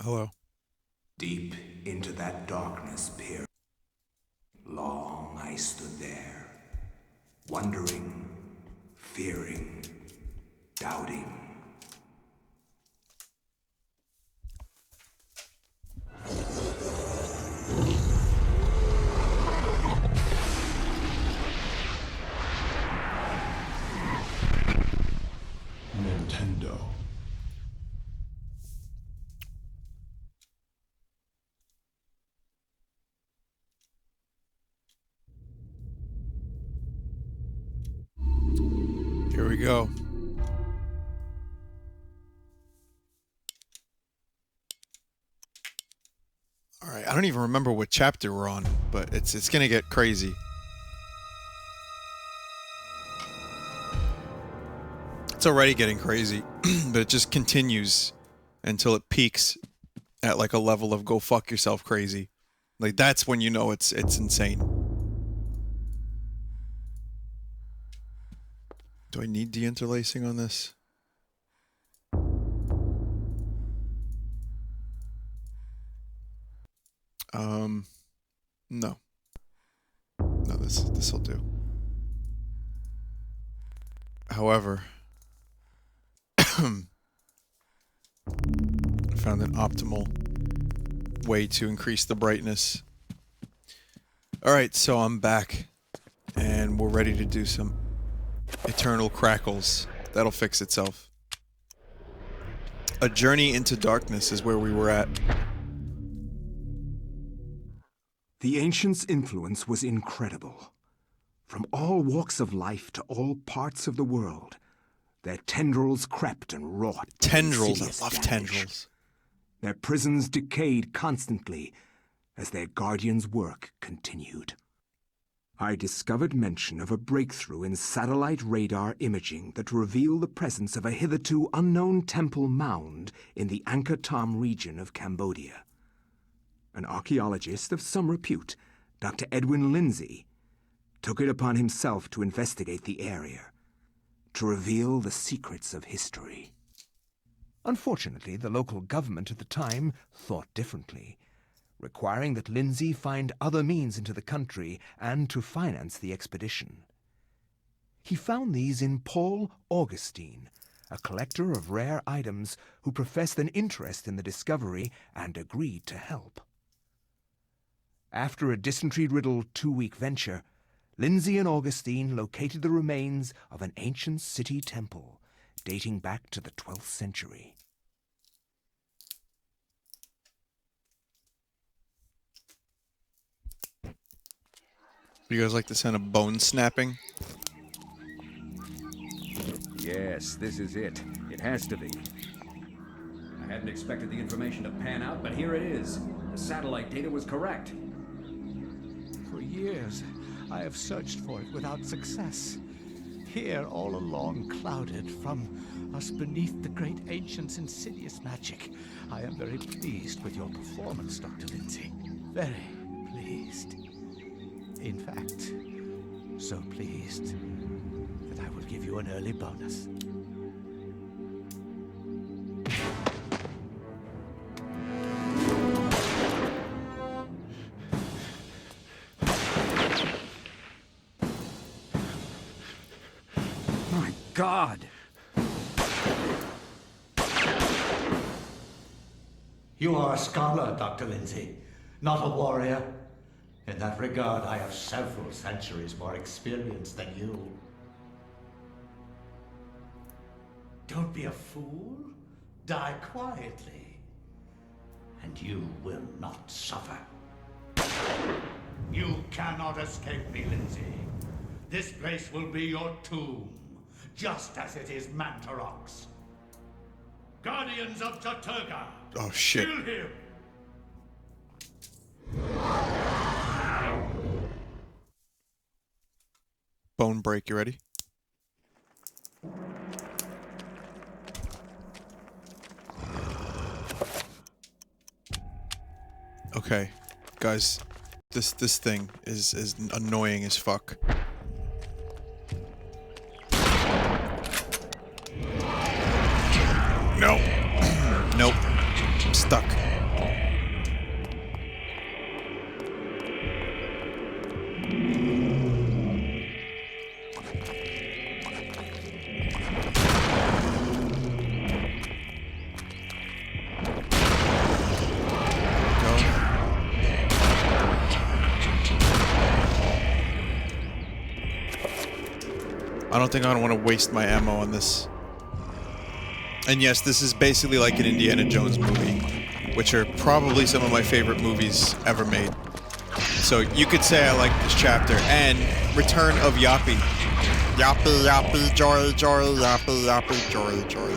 Hello. Deep into that darkness peering, long I stood there, wondering, fearing, doubting. Nintendo. Here we go. All right, I don't even remember what chapter we're on, but it's gonna get crazy. It's already getting crazy, but it just continues until it peaks at like a level of go fuck yourself crazy. Like that's when you know it's insane. Do I need deinterlacing on this? No. No, this'll do. However, I found an optimal way to increase the brightness. Alright, so I'm back. And we're ready to do some eternal crackles. That'll fix itself. A journey into darkness is where we were at. The ancients' influence was incredible. From all walks of life to all parts of the world, their tendrils crept and wrought. Tendrils, insidious I love damage. tendrils. Their prisons decayed constantly as their guardians' work continued. I discovered mention of a breakthrough in satellite radar imaging that revealed the presence of a hitherto unknown temple mound in the Angkor Thom region of Cambodia. An archaeologist of some repute, Dr. Edwin Lindsay, took it upon himself to investigate the area, to reveal the secrets of history. Unfortunately, the local government at the time thought differently, requiring that Lindsay find other means into the country and to finance the expedition. He found these in Paul Augustine, a collector of rare items who professed an interest in the discovery and agreed to help. After a dysentery-riddled 2-week venture, Lindsay and Augustine located the remains of an ancient city temple dating back to the 12th century. You guys like the sound of bone snapping? Yes, this is it. It has to be. I hadn't expected the information to pan out, but here it is. The satellite data was correct. For years, I have searched for it without success. Here, all along, clouded from us beneath the great ancient's insidious magic. I am very pleased with your performance, Dr. Lindsay. Very pleased. In fact, so pleased that I will give you an early bonus. My God! You are a scholar, Dr. Lindsay, not a warrior. In that regard, I have several centuries more experience than you. Don't be a fool. Die quietly. And you will not suffer. You cannot escape me, Lindsay. This place will be your tomb, just as it is Mantarok's. Guardians of Jaturga! Oh shit. Kill him! Bone break, you ready? Okay, guys, this thing is annoying as fuck. No. Nope. I'm stuck. I don't think I want to waste my ammo on this. And yes, this is basically like an Indiana Jones movie, which are probably some of my favorite movies ever made. So you could say I like this chapter. And Return of Yappy. Yappy, yappy, joy, joy, yappy, yappy, joy, joy.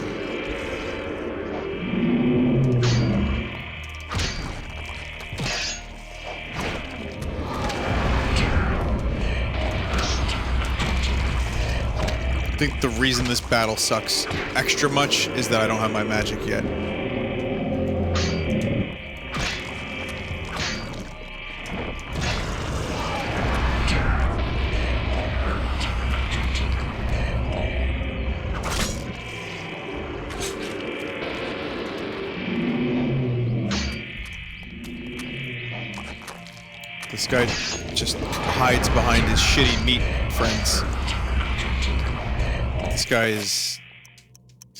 I think the reason this battle sucks extra much is that I don't have my magic yet. This guy just hides behind his shitty meat friends. This guy's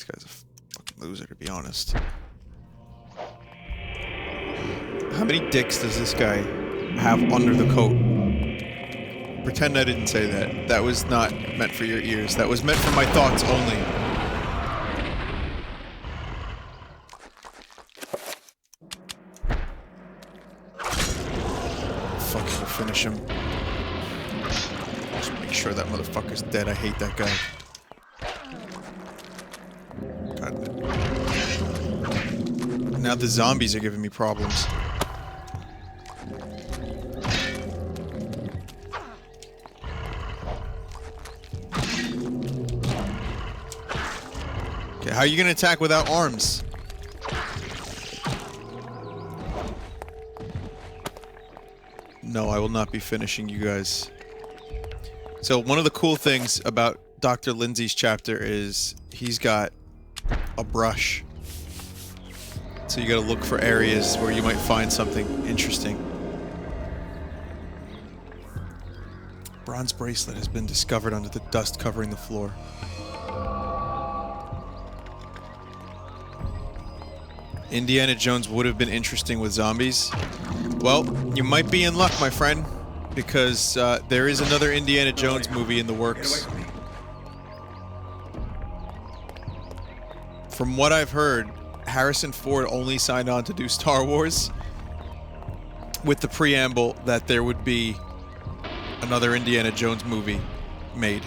a fucking loser, to be honest. How many dicks does this guy have under the coat? Pretend I didn't say that. That was not meant for your ears. That was meant for my thoughts only. Fucking finish him. Just make sure that motherfucker's dead. I hate that guy. Now the zombies are giving me problems. Okay, how are you gonna attack without arms? No, I will not be finishing you guys. So one of the cool things about Dr. Lindsay's chapter is he's got a brush. So you gotta look for areas where you might find something interesting. Bronze bracelet has been discovered under the dust covering the floor. Indiana Jones would have been interesting with zombies. Well, you might be in luck, my friend, because there is another Indiana Jones movie in the works. From what I've heard, Harrison Ford only signed on to do Star Wars with the preamble that there would be another Indiana Jones movie made.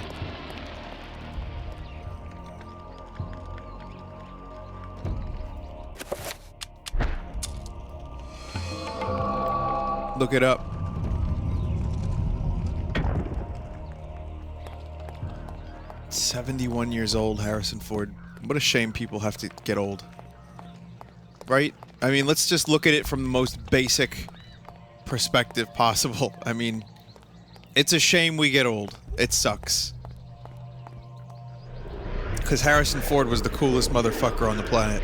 Look it up. "71 years old, Harrison Ford. What a shame people have to get old. Right? I mean, let's just look at it from the most basic perspective possible. I mean, it's a shame we get old. It sucks. Because Harrison Ford was the coolest motherfucker on the planet.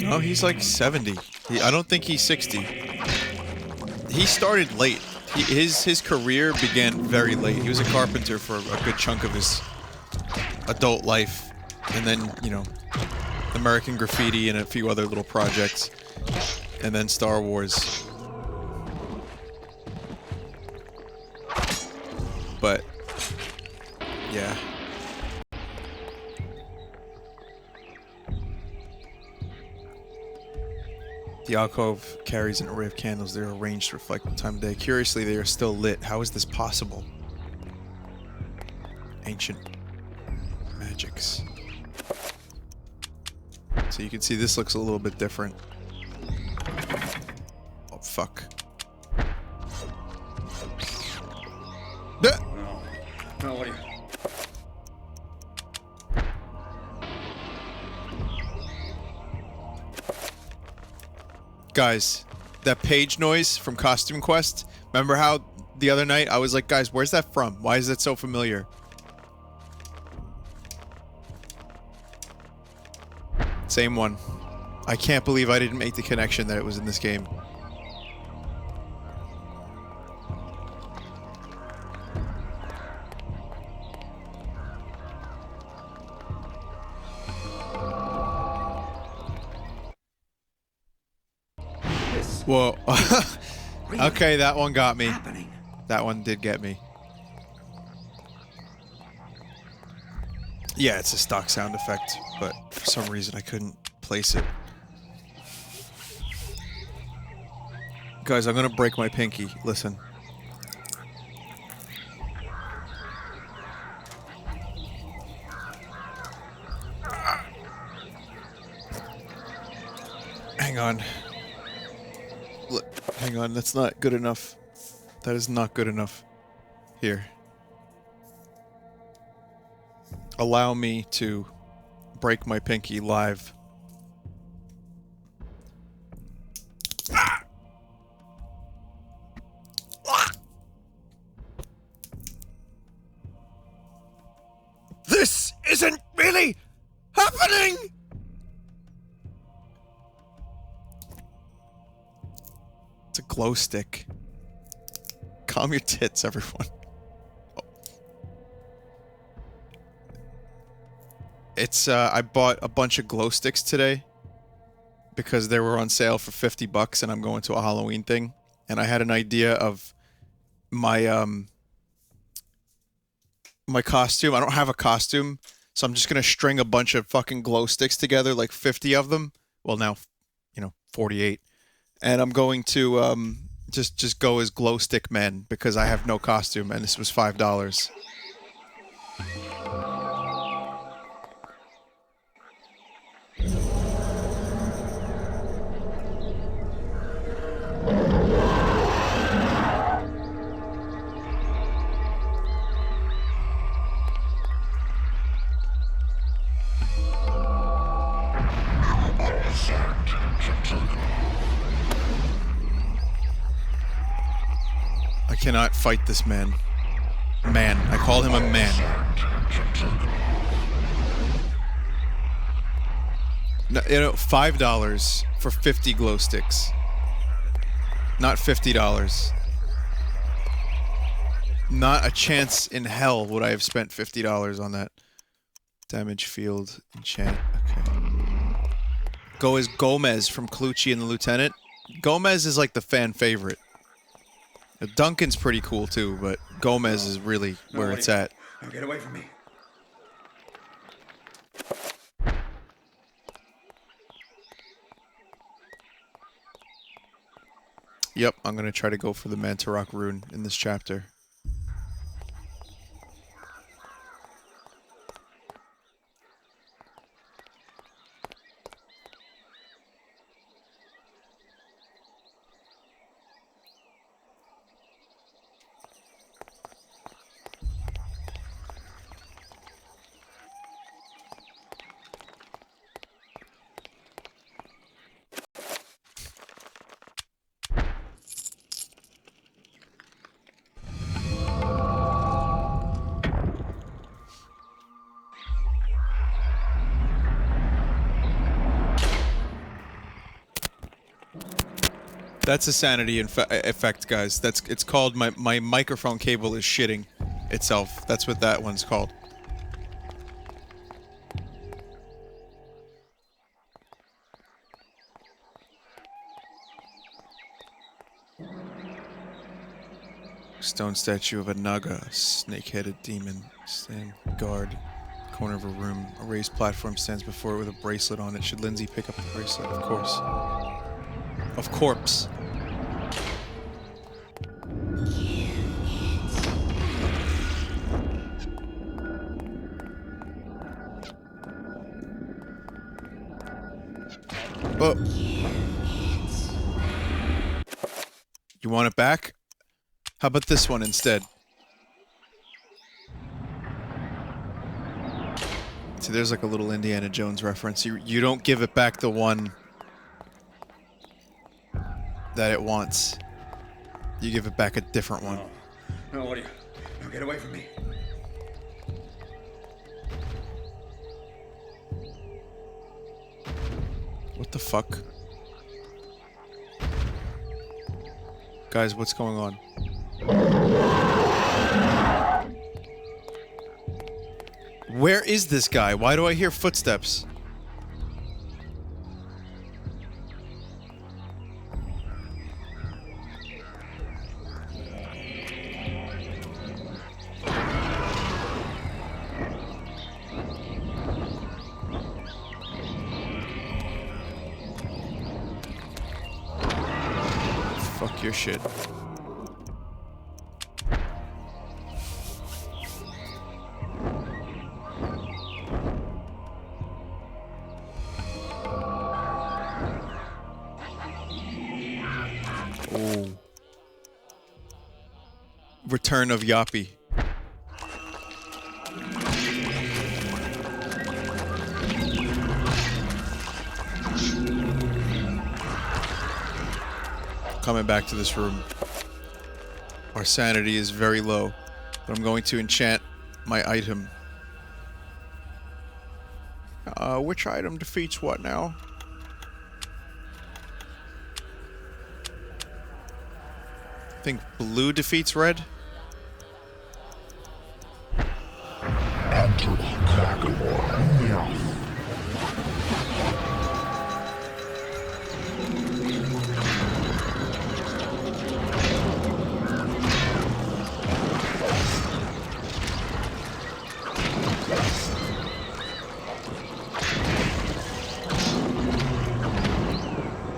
No, he's like 70. I don't think he's 60. He started late. His career began very late. He was a carpenter for a good chunk of his adult life. And then, you know, American Graffiti and a few other little projects. And then Star Wars. But, yeah. The alcove carries an array of candles. They are arranged to reflect the time of day. Curiously, they are still lit. How is this possible? Ancient magics. So you can see this looks a little bit different. Oh, fuck. No, what are you... Guys, that page noise from Costume Quest, remember how the other night I was like, guys, where's that from? Why is that so familiar? Same one. I can't believe I didn't make the connection that it was in this game. Whoa. Okay, that one got me. Happening. That one did get me. Yeah, it's a stock sound effect, but for some reason I couldn't place it. Guys, I'm gonna break my pinky. Listen. Hang on. Look, hang on, that's not good enough. That is not good enough. Here. Allow me to break my pinky live. This isn't really happening! It's a glow stick. Calm your tits, everyone. Oh. It's, I bought a bunch of glow sticks today because they were on sale for 50 bucks and I'm going to a Halloween thing. And I had an idea of my, my costume. I don't have a costume, so I'm just gonna string a bunch of fucking glow sticks together, like 50 of them. Well, now, 48. And I'm going to, just go as glow stick man because I have no costume and this was $5. I cannot fight this man. Man. I call him a man. No, $5 for 50 glow sticks. Not $50. Not a chance in hell would I have spent $50 on that. Damage field enchant. Okay. Go as Gomez from Clucci and the Lieutenant. Gomez is like the fan favorite. Duncan's pretty cool too, but Gomez is really where it's at. Now get away from me. Yep, I'm gonna try to go for the Mantarok rune in this chapter. That's a sanity effect, guys. It's called my microphone cable is shitting itself. That's what that one's called. Stone statue of a Naga, snake-headed demon. Stand guard. Corner of a room. A raised platform stands before it with a bracelet on it. Should Lindsay pick up the bracelet? Of course. Of corpse. Oh. You want it back? How about this one instead? See, there's like a little Indiana Jones reference. You don't give it back the one that it wants. You give it back a different one. No, what are you? Now get away from me. What the fuck? Guys, what's going on? Where is this guy? Why do I hear footsteps? your shit. Oh. Return of Yappy. Coming back to this room. Our sanity is very low, but I'm going to enchant my item. Which item defeats what now? I think blue defeats red.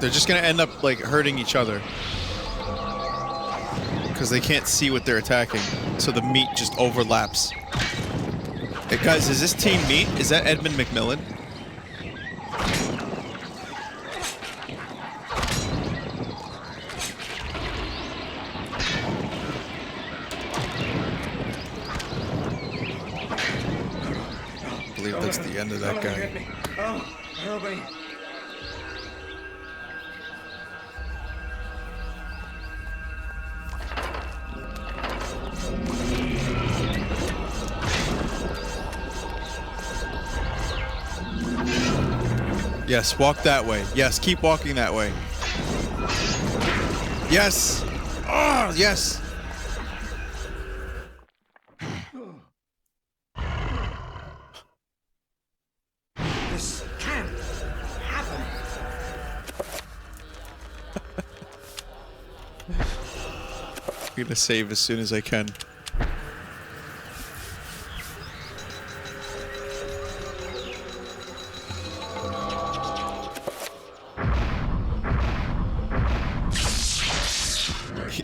They're just gonna end up like hurting each other because they can't see what they're attacking, so the meat just overlaps. Hey guys, is this team meat? Is that Edmund McMillan? I believe that's the end of that guy. Oh, help me. Yes, walk that way. Yes, keep walking that way. Yes! Oh, yes! This can't happen. I'm gonna save as soon as I can.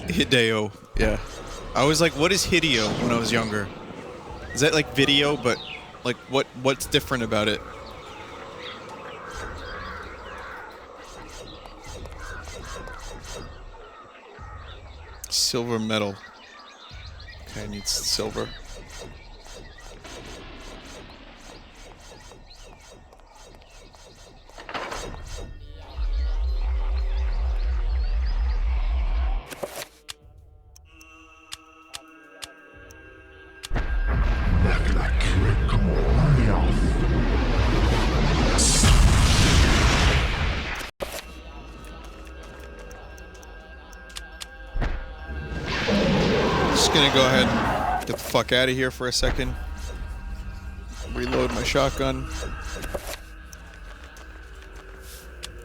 Hideo, yeah. I was like, what is Hideo when I was younger? Is that like video, but like what's different about it? Silver metal. Okay, I need silver. Gonna go ahead and get the fuck out of here for a second. Reload my shotgun.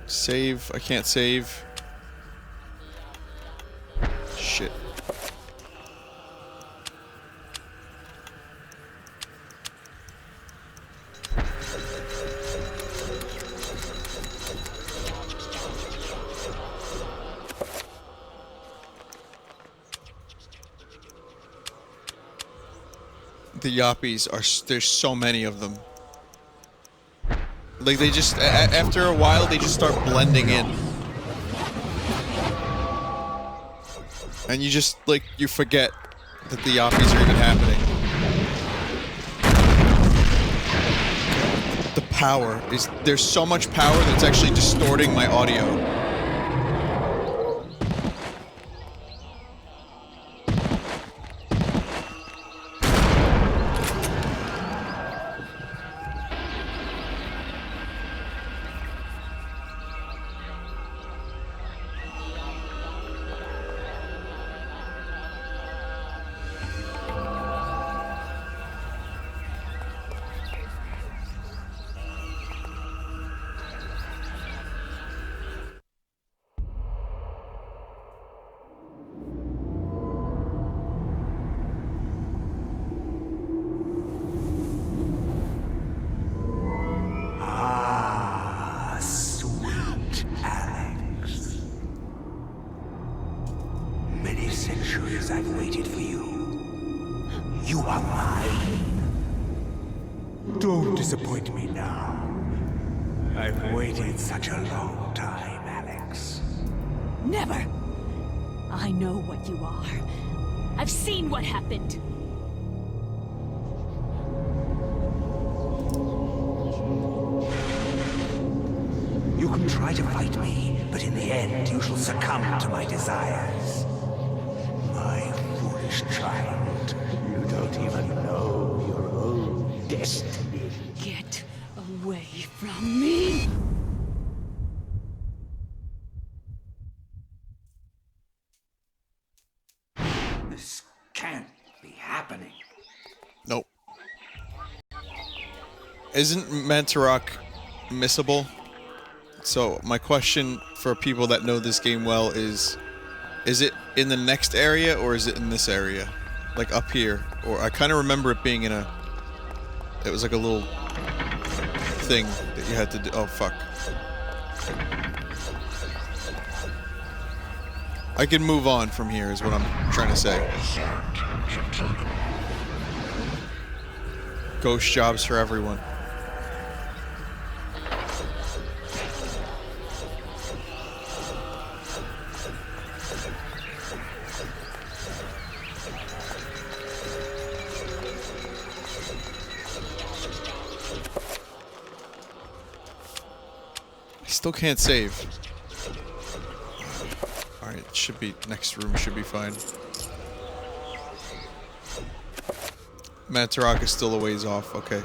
Save. I can't save. Shit. The Yappies are, there's so many of them. Like they just, after a while, they just start blending in. And you just, like, you forget that the Yappies are even happening. The power is, there's so much power that's actually distorting my audio. Don't disappoint me now. I've waited such a long time, Alex. Never! I know what you are. I've seen what happened. You can try to fight me, but in the end you shall succumb to my desires. My foolish child, you don't even know your own destiny. Get away from me! This can't be happening. Nope. Isn't Mantarok missable? So my question for people that know this game well is it in the next area or is it in this area? Like up here? Or I kind of remember it being in a... It was like a little thing that you had to do. Oh, fuck. I can move on from here is what I'm trying to say. Ghost jobs for everyone. Still can't save. Alright, should be... Next room should be fine. Mantarok is still a ways off, okay.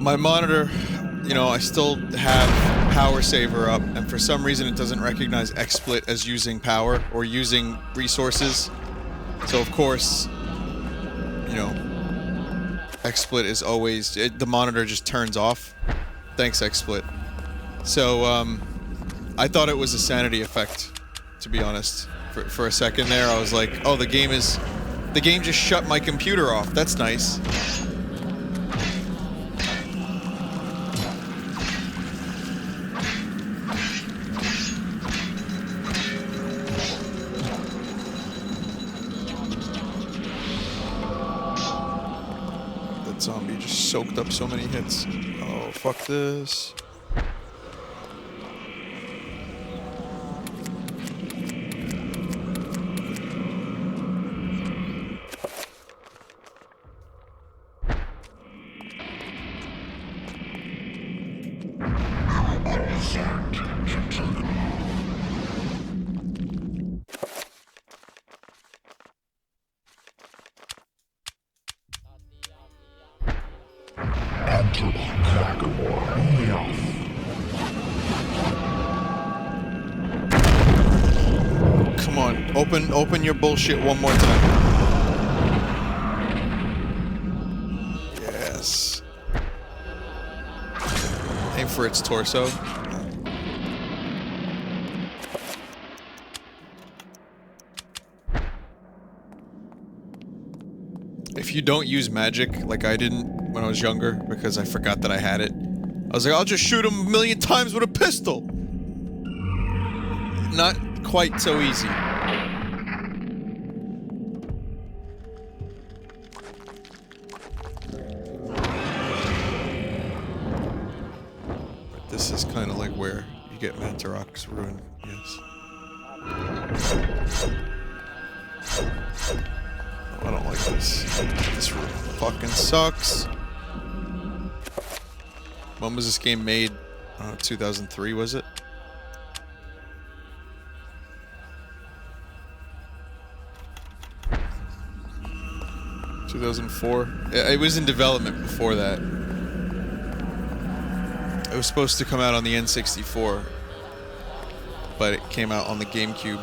My monitor... You know, I still have power saver up, and for some reason it doesn't recognize XSplit as using power or using resources. So of course, you know, XSplit is always... the monitor just turns off. Thanks, XSplit. So, I thought it was a sanity effect, to be honest. For a second there, I was like, oh, the game just shut my computer off. That's nice. Zombie just soaked up so many hits. Oh, fuck this. Come on, open your bullshit one more time. Yes. Aim for its torso. If you don't use magic, like I didn't when I was younger, because I forgot that I had it, I was like, I'll just shoot him a million times with a pistol! Not quite so easy. But this is kind of like where you get Mantarok's ruin, yes. I don't like this. This room fucking sucks. When was this game made? 2003, was it? ...2004? It was in development before that. It was supposed to come out on the N64, but it came out on the GameCube.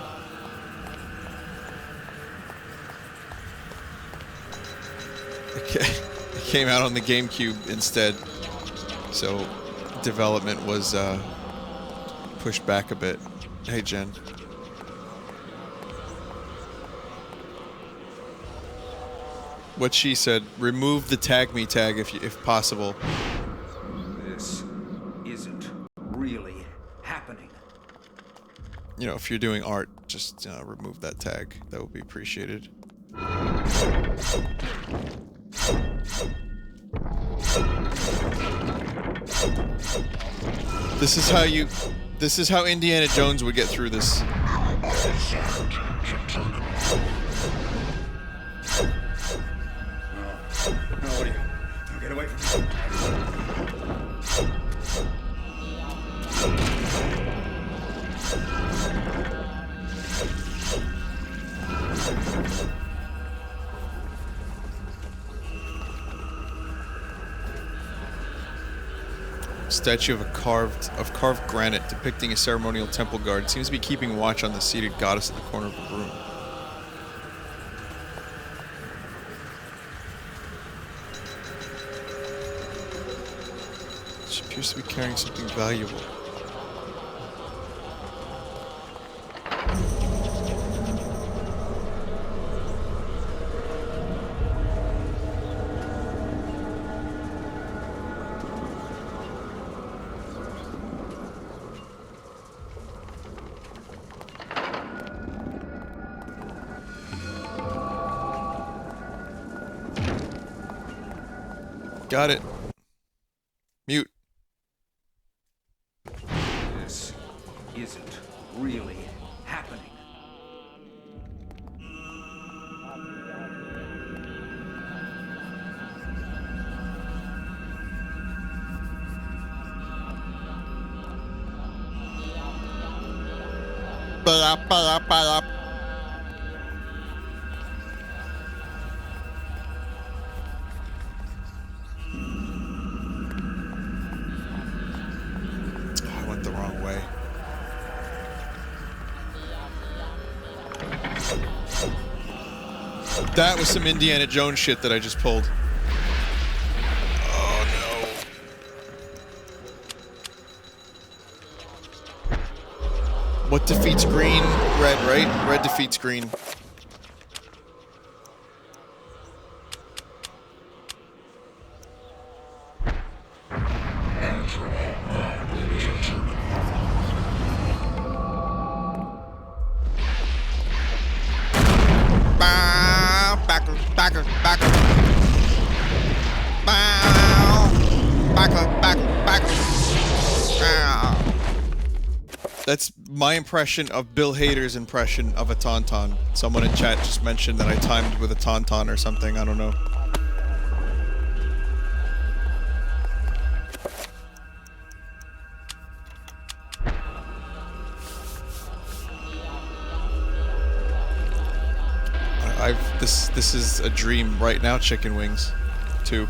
It came out on the GameCube instead, so development was pushed back a bit. Hey, Jen. what she said. Remove the tag me tag if possible. This isn't really happening. You know, if you're doing art, just remove that tag. That would be appreciated. This is how Indiana Jones would get through this. No, what are you? Get away from me. Statue of carved granite depicting a ceremonial temple guard seems to be keeping watch on the seated goddess at the corner of the room. She appears to be carrying something valuable. Got it. Mute. This isn't really happening. I went the wrong way. That was some Indiana Jones shit that I just pulled. Oh no. What defeats green? Red, right? Red defeats green. That's my impression of Bill Hader's impression of a tauntaun. Someone in chat just mentioned that I timed with a tauntaun or something. I don't know. This is a dream right now. Chicken wings, too.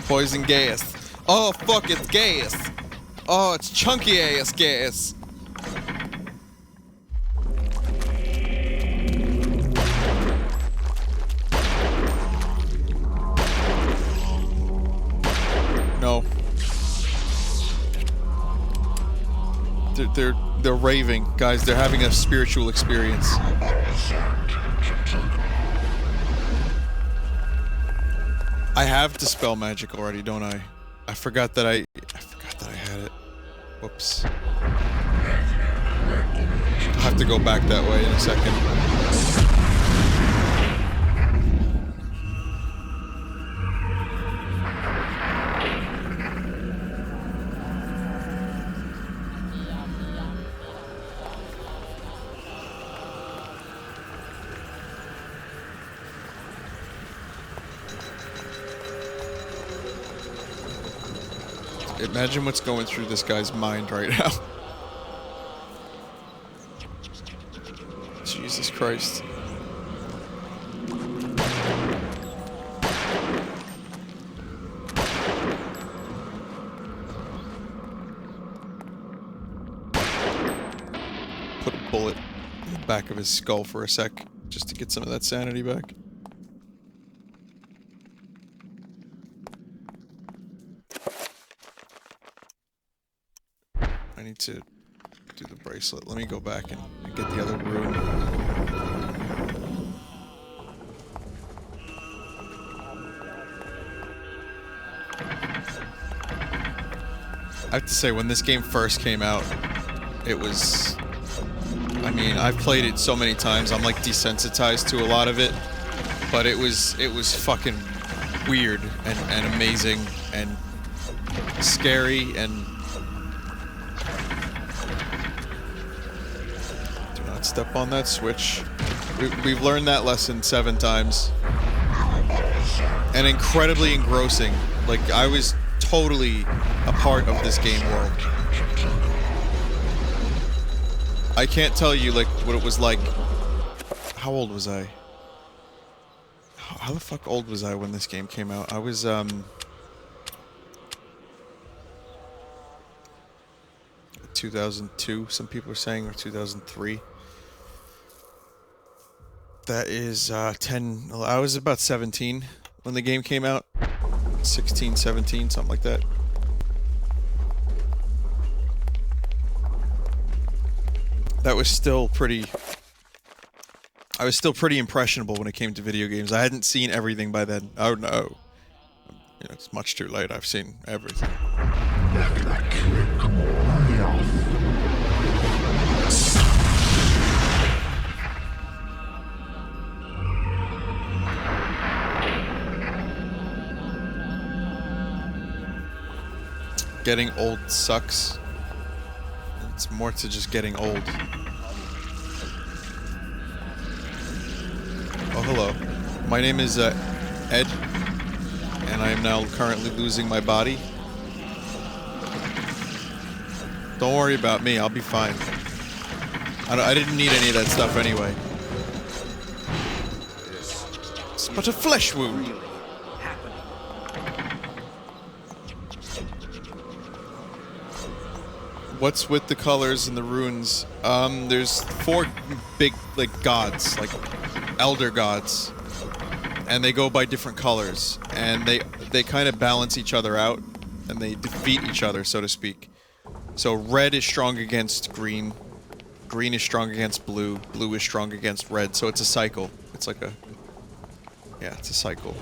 Poison gas. Oh fuck, it's gas. Oh, it's chunky ass gas. No. They're raving, guys. They're having a spiritual experience. I have Dispel Magic already, don't I? I forgot that I had it. Whoops. I'll have to go back that way in a second. Imagine what's going through this guy's mind right now. Jesus Christ. Put a bullet in the back of his skull for a sec, just to get some of that sanity back. I need to do the bracelet. Let me go back and get the other rune. I have to say, when this game first came out, it was... I mean, I've played it so many times, I'm like desensitized to a lot of it, but it was fucking weird and amazing and scary and... Do not step on that switch. We've learned that lesson 7 times. And incredibly engrossing. Like, I was totally a part of this game world. I can't tell you, like, what it was like. How old was I? How the fuck old was I when this game came out? I was, 2002, some people are saying, or 2003. That is, I was about 17 when the game came out. 16, 17, something like that. That was still pretty... I was still pretty impressionable when it came to video games. I hadn't seen everything by then. Oh no. You know, it's much too late. I've seen everything. Getting old sucks. It's more to just getting old. Oh, hello. My name is Ed, and I am now currently losing my body. Don't worry about me, I'll be fine. I didn't need any of that stuff anyway. It's but a flesh wound. What's with the colors and the runes? There's 4 big, like, gods, like, elder gods. And they go by different colors. And they kind of balance each other out. And they defeat each other, so to speak. So red is strong against green. Green is strong against blue. Blue is strong against red. So it's a cycle. It's like a... Yeah, it's a cycle.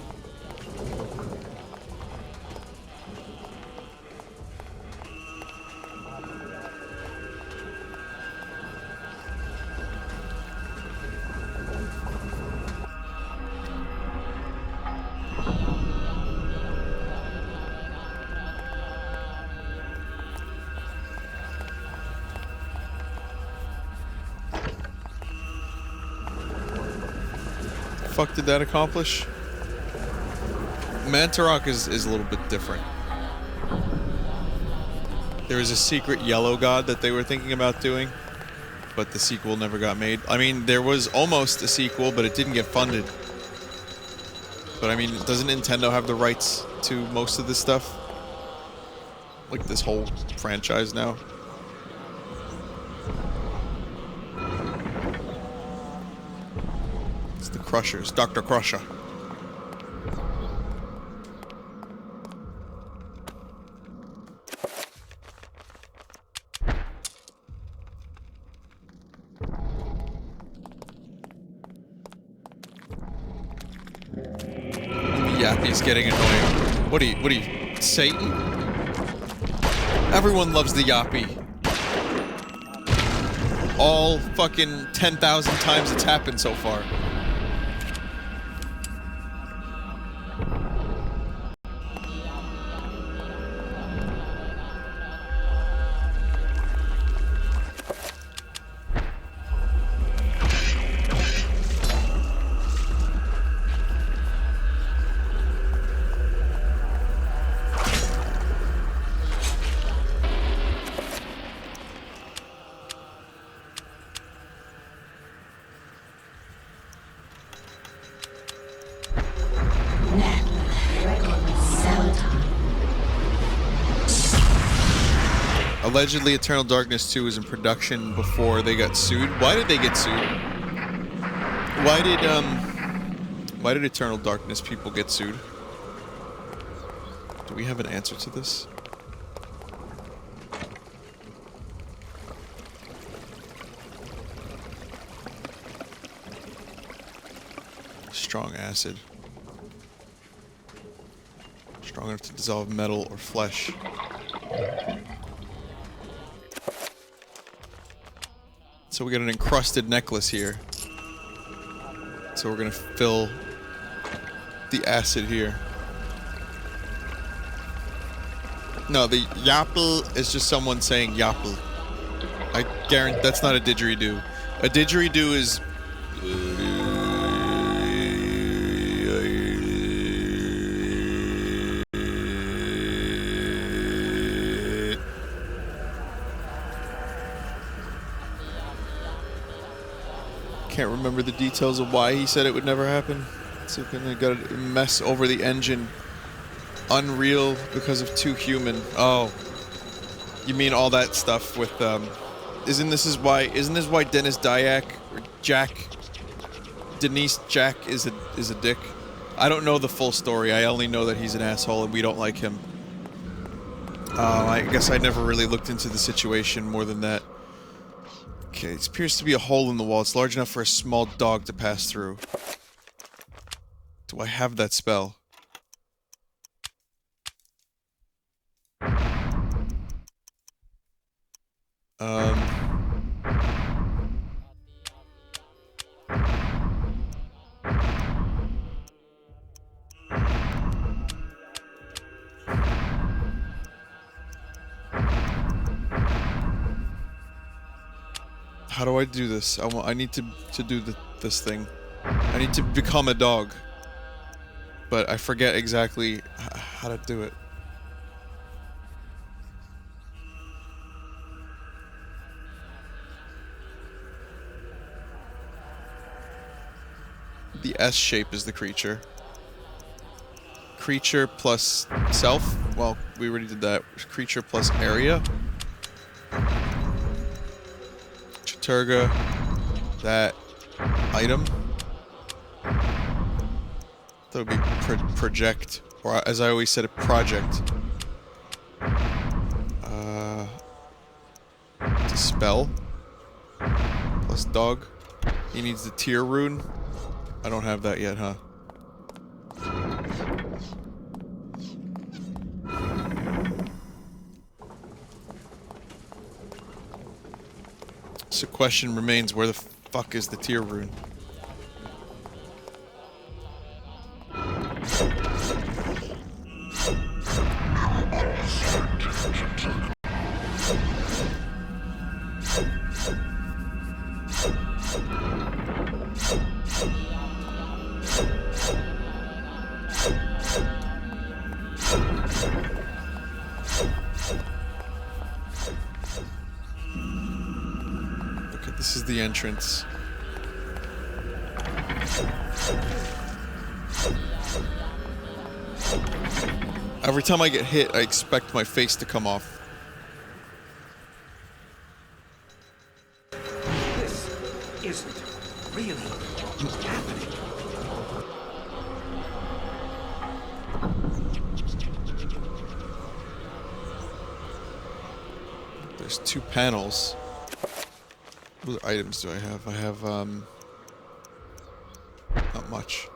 Fuck did that accomplish? Mantarok is a little bit different. There was a secret yellow god that they were thinking about doing, but the sequel never got made. I mean, there was almost a sequel, but it didn't get funded. But I mean, doesn't Nintendo have the rights to most of this stuff? Like this whole franchise now? The Crushers, Dr. Crusher. Yappy's getting annoying. What are you, Satan? Everyone loves the Yappy. All fucking 10,000 times it's happened so far. Allegedly, Eternal Darkness 2 was in production before they got sued. Why did they get sued? Why did Eternal Darkness people get sued? Do we have an answer to this? Strong acid. Strong enough to dissolve metal or flesh. So we got an encrusted necklace here. So we're gonna fill the acid here. No, the yapple is just someone saying yapple. I guarantee that's not a didgeridoo. A didgeridoo is... Can't remember the details of why he said it would never happen. So they got a mess over the engine. Unreal because of too human. Oh, you mean all that stuff with Isn't this why Dennis Dyack or Denise Jack is a dick? I don't know the full story. I only know that he's an asshole and we don't like him. I guess I never really looked into the situation more than that. Okay, it appears to be a hole in the wall. It's large enough for a small dog to pass through. Do I have that spell? How do I do this? I need to do this thing. I need to become a dog. But I forget exactly how to do it. The S shape is the creature. Creature plus self? Well, we already did that. Creature plus area. Chaturga. That. Item. That would be project. Or as I always said, a project. Dispel. Plus dog. He needs the tear rune. I don't have that yet, huh? So question remains, where the fuck is the tear rune? This is the entrance. Every time I get hit, I expect my face to come off. This isn't really happening. There's two panels. What other items do I have? I have, not much.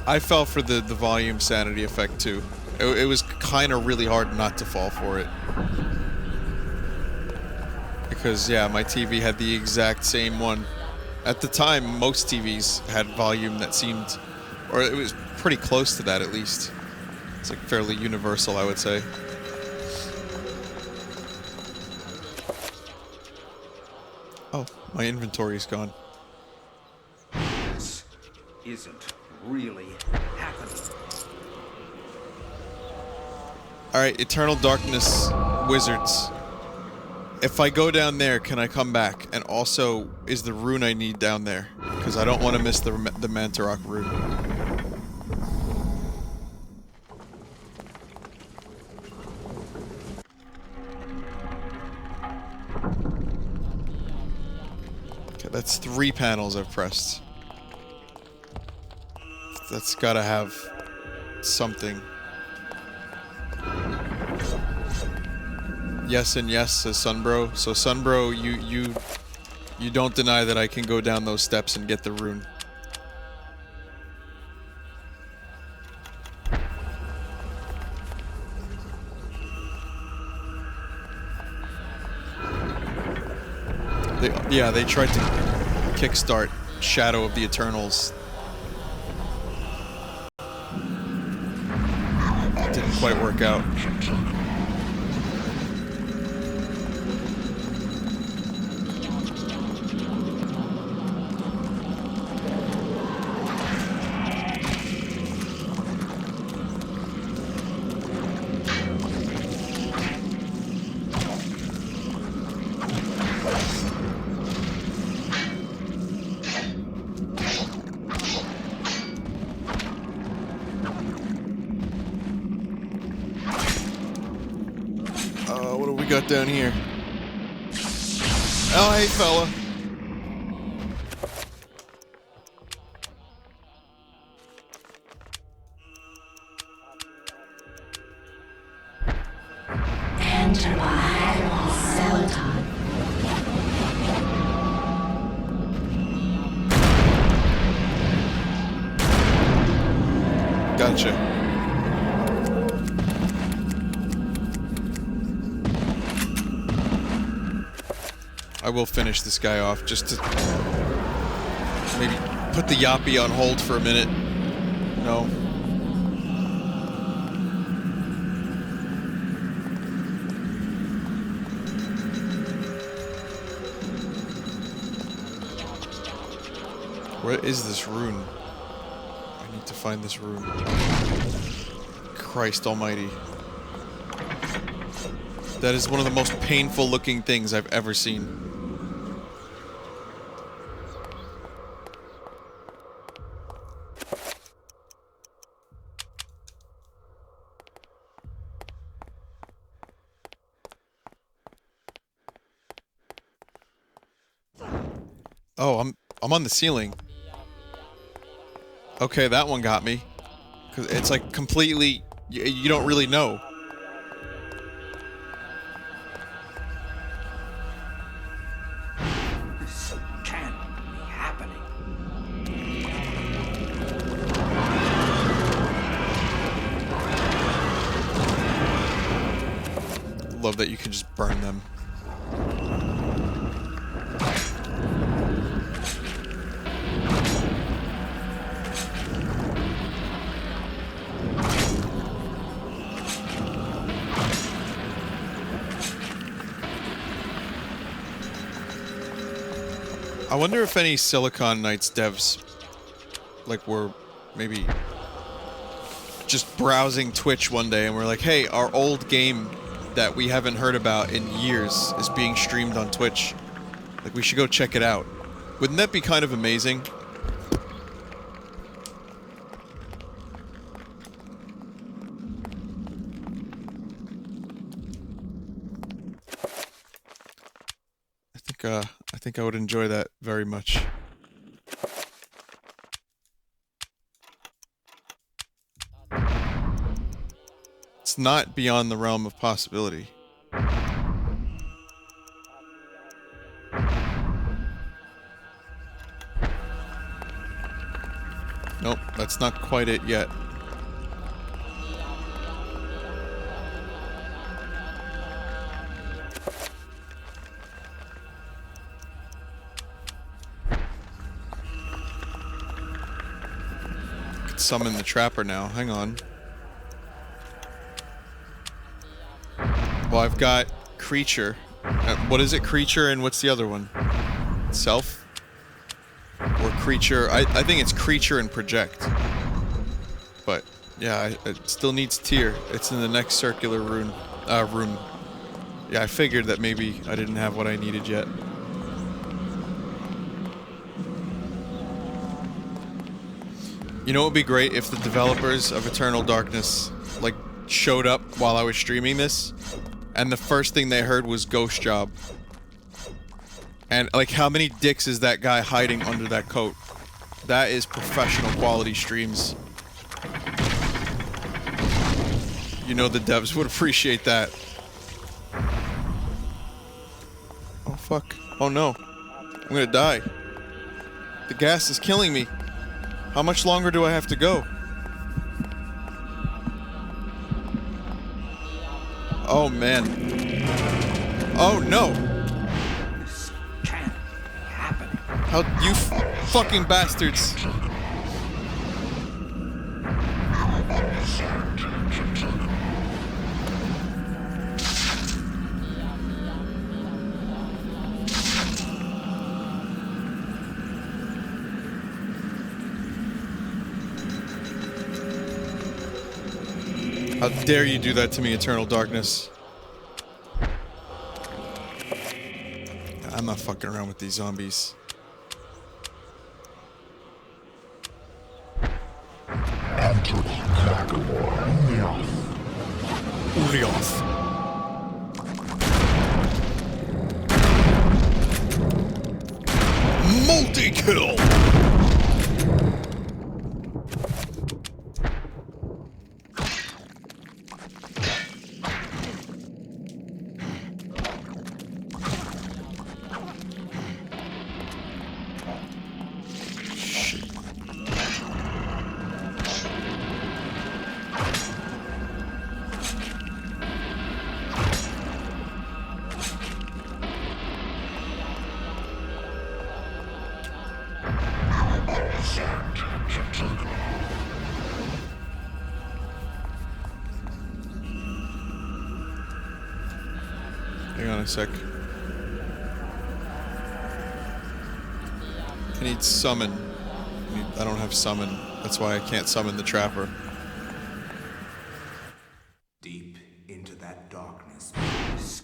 I fell for the volume sanity effect too. It was kind of really hard not to fall for it. Because, yeah, my TV had the exact same one. At the time, most TVs had volume that seemed Or it was pretty close to that, at least. It's like fairly universal, I would say. Oh, my inventory's gone. This isn't really happening. Alright, Eternal Darkness Wizards. If I go down there, can I come back? And also, is the rune I need down there? Because I don't want to miss the Mantarok rune. Okay, that's 3 panels I've pressed. That's gotta have something. Yes and yes, says Sunbro. So Sunbro, you don't deny that I can go down those steps and get the rune. They tried to kickstart Shadow of the Eternals. It didn't quite work out. What do we got down here? Oh, hey, fella. Enter by Celadon. Gotcha. I will finish this guy off just to maybe put the Yappy on hold for a minute. No. Where is this rune? I need to find this rune. Christ almighty. That is one of the most painful looking things I've ever seen. Oh, I'm on the ceiling. Okay, that one got me. 'Cause it's like completely you don't really know. This can't be happening. Love that you can just burn them. I wonder if any Silicon Knights devs, like, were maybe just browsing Twitch one day and we're like, hey, our old game that we haven't heard about in years is being streamed on Twitch. Like, we should go check it out. Wouldn't that be kind of amazing? I think I would enjoy that very much. It's not beyond the realm of possibility. Nope, that's not quite it yet. summon the trapper now. Hang on. Well, I've got creature. What is it? Creature and what's the other one? Self? Or creature? I think it's creature and project. But, yeah, it still needs tier. It's in the next circular room. Yeah, I figured that maybe I didn't have what I needed yet. You know what would be great if the developers of Eternal Darkness, like, showed up while I was streaming this, and the first thing they heard was Ghost Job. And, like, how many dicks is that guy hiding under that coat? That is professional quality streams. You know the devs would appreciate that. Oh, fuck. Oh, no. I'm gonna die. The gas is killing me. How much longer do I have to go? Oh, man. Oh, no. This can't be happening. How you fucking bastards. How dare you do that to me, Eternal Darkness. I'm not fucking around with these zombies. Urioth. Multi-kill! Hang on a sec. I need summon. I don't have summon. That's why I can't summon the trapper. Deep into that darkness, please.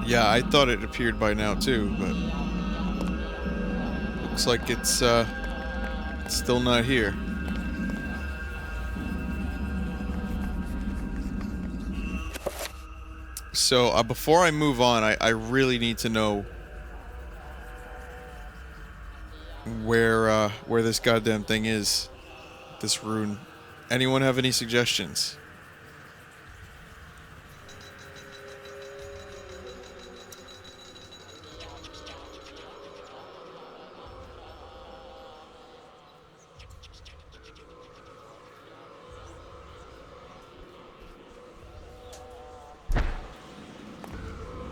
Yeah, I thought it appeared by now too, but looks like it's still not here. So before I move on, I really need to know where this goddamn thing is. This rune. Anyone have any suggestions?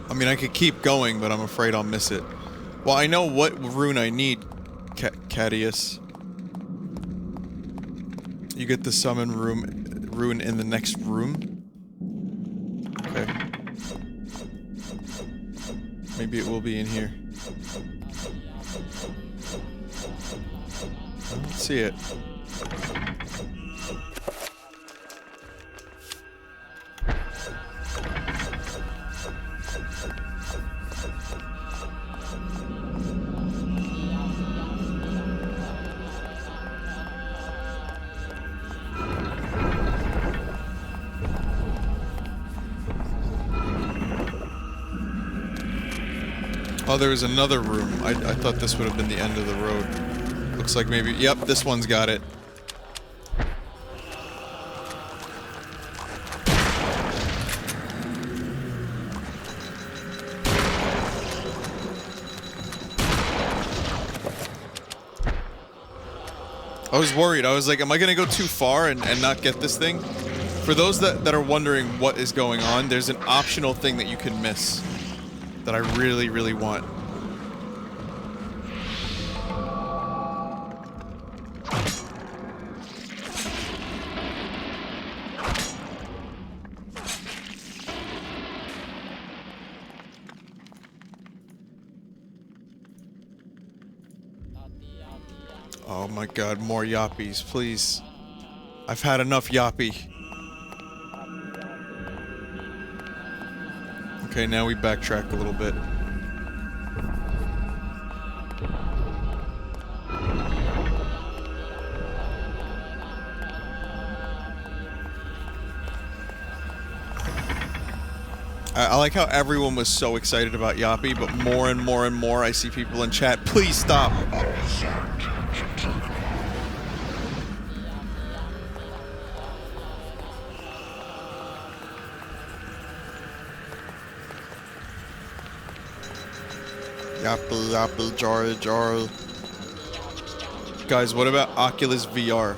I mean, I could keep going, but I'm afraid I'll miss it. Well, I know what rune I need, Cadius. You get the summon rune in the next room? Okay. Maybe it will be in here. I don't see it. Oh, there was another room. I thought this would have been the end of the road. Looks like maybe... Yep, this one's got it. I was worried. I was like, am I gonna go too far and not get this thing? For those that are wondering what is going on, there's an optional thing that you can miss that I really, really want. Oh my god, more yappies, please. I've had enough yappy. Okay, now we backtrack a little bit. I like how everyone was so excited about Yappy, but more and more and more I see people in chat, please stop! Yappy, yappy, jar, jar. Guys, what about Oculus VR?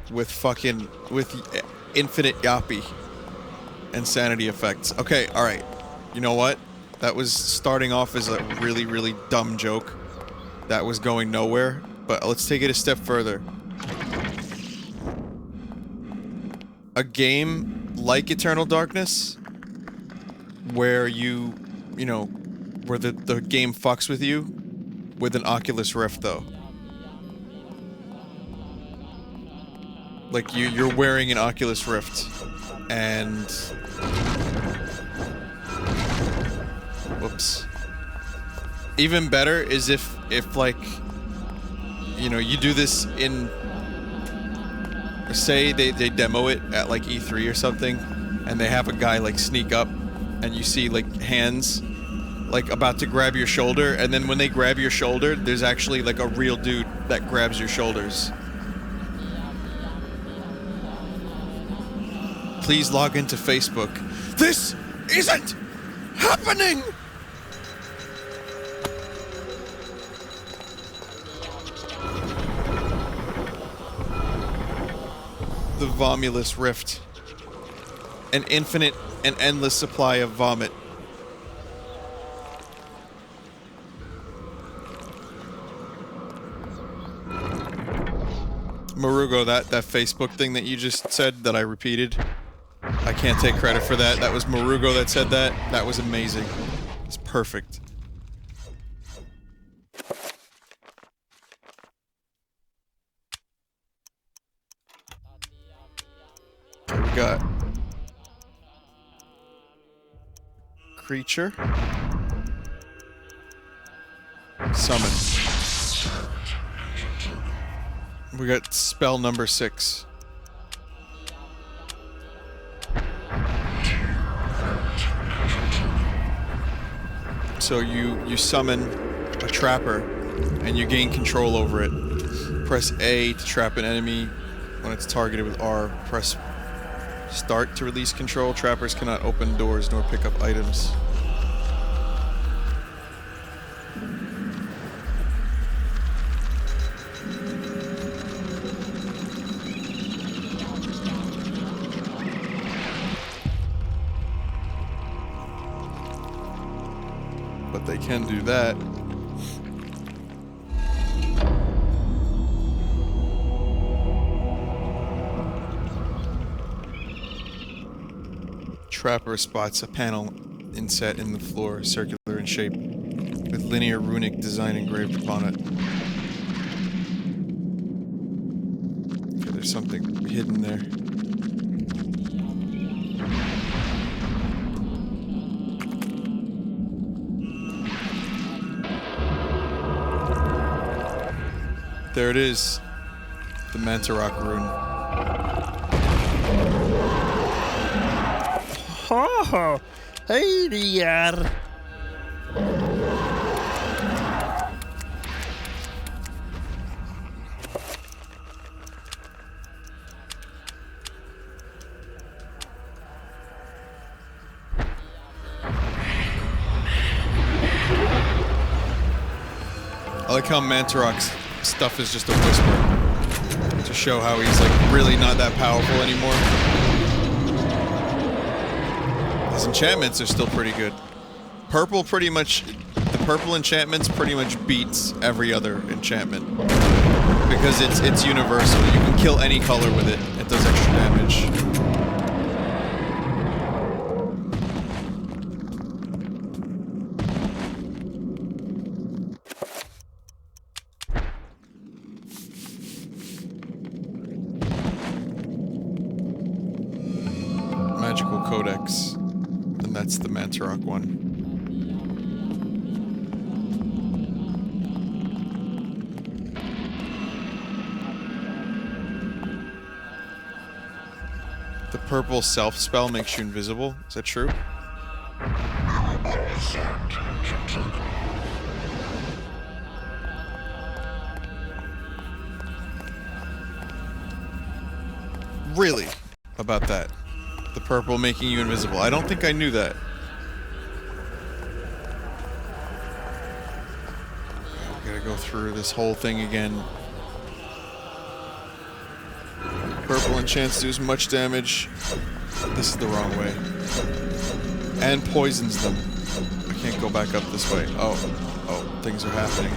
With infinite Yappy and Sanity effects. Okay, alright. You know what? That was starting off as a really, really dumb joke. That was going nowhere. But let's take it a step further. A game like Eternal Darkness, where where the game fucks with you with an Oculus Rift, though. Like, you're wearing an Oculus Rift, and... Whoops. Even better is if like, you do this in... Say they demo it at, like, E3 or something, and they have a guy, like, sneak up, and you see, like, hands, like, about to grab your shoulder, and then when they grab your shoulder, there's actually, like, a real dude that grabs your shoulders. Please log into Facebook. This isn't happening! The Vomulus Rift. An infinite and endless supply of vomit. Marugo, that Facebook thing that you just said that I repeated, I can't take credit for that. That was Marugo that said that. That was amazing. It's perfect. Okay, we got creature. Summon. We got spell number 6. So you summon a trapper, and you gain control over it. Press A to trap an enemy when it's targeted with R. Press Start to release control. Trappers cannot open doors nor pick up items. But they can do that. Trapper spots a panel inset in the floor, circular in shape, with linear runic design engraved upon it. Okay, there's something hidden there. There it is. The Mantarok rune. Oh, hey there. I like how Mantarok's stuff is just a whisper to show how he's like really not that powerful anymore. His enchantments are still pretty good. Purple pretty much, the purple enchantments pretty much beats every other enchantment because it's universal. You can kill any color with it. It does extra damage. Magical Codex. And that's the Mantarok one. The purple self spell makes you invisible. Is that true? Really? About that? The purple making you invisible. I don't think I knew that. Gotta go through this whole thing again. Purple enchants do as much damage. This is the wrong way. And poisons them. I can't go back up this way. Oh, things are happening.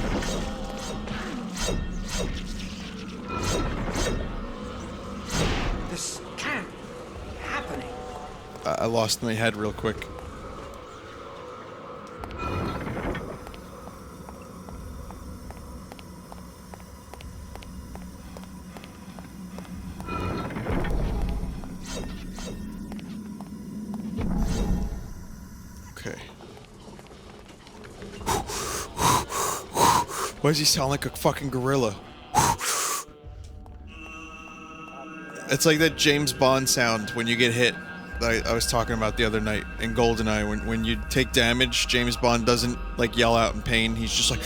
This can't be happening. I lost my head real quick. Okay. Why does he sound like a fucking gorilla? It's like that James Bond sound when you get hit that I was talking about the other night in GoldenEye. When you take damage, James Bond doesn't like yell out in pain. He's just like...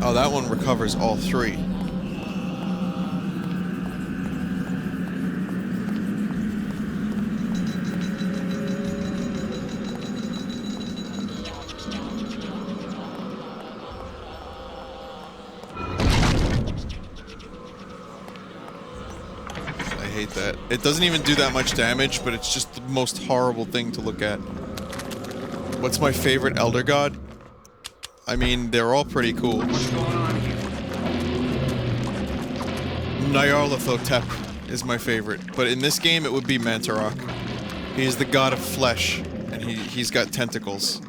Oh, that one recovers all three. I hate that. It doesn't even do that much damage, but it's just the most horrible thing to look at. What's my favorite Elder God? I mean, they're all pretty cool. Nyarlathotep is my favorite, but in this game it would be Mantarok. He's the god of flesh, and he's got tentacles.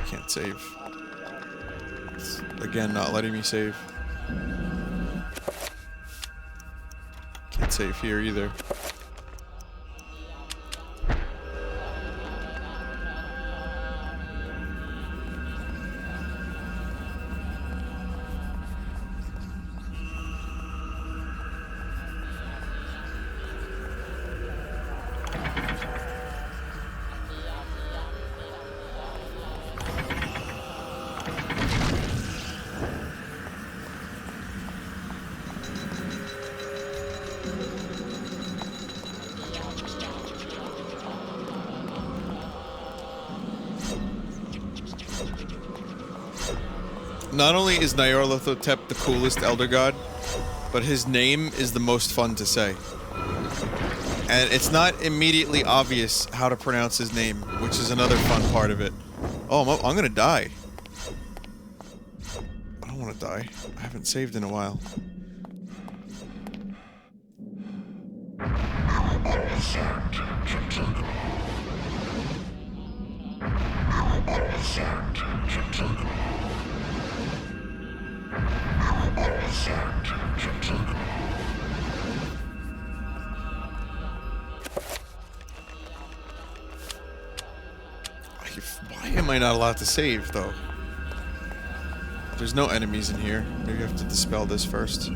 Can't save. It's, again, not letting me save. Can't save here either. Not only is Nyarlathotep the coolest Elder God, but his name is the most fun to say. And it's not immediately obvious how to pronounce his name, which is another fun part of it. Oh, I'm gonna die. I don't want to die. I haven't saved in a while. Why am I not allowed to save, though? There's no enemies in here. Maybe I have to dispel this first.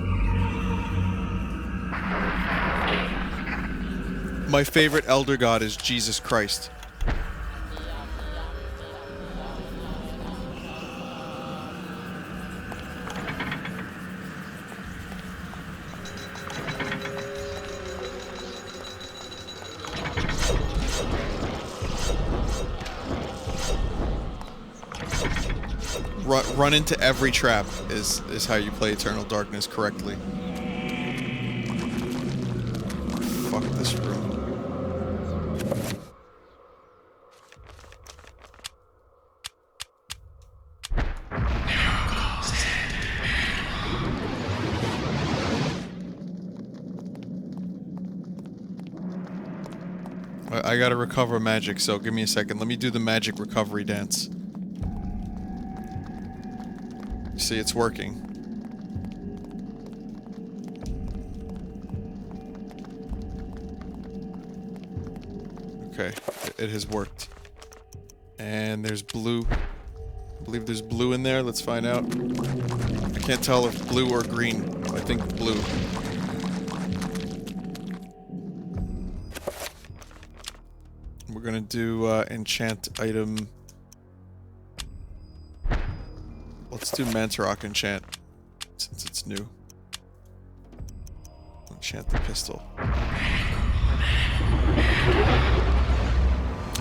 My favorite elder god is Jesus Christ. Run into every trap is how you play Eternal Darkness correctly. Fuck this room. I gotta recover magic, so give me a second. Let me do the magic recovery dance. You see, it's working. Okay, it has worked. And there's blue. I believe there's blue in there. Let's find out. I can't tell if blue or green. I think blue. We're gonna do enchant item. Let's do Mantarok enchant, since it's new. Enchant the pistol.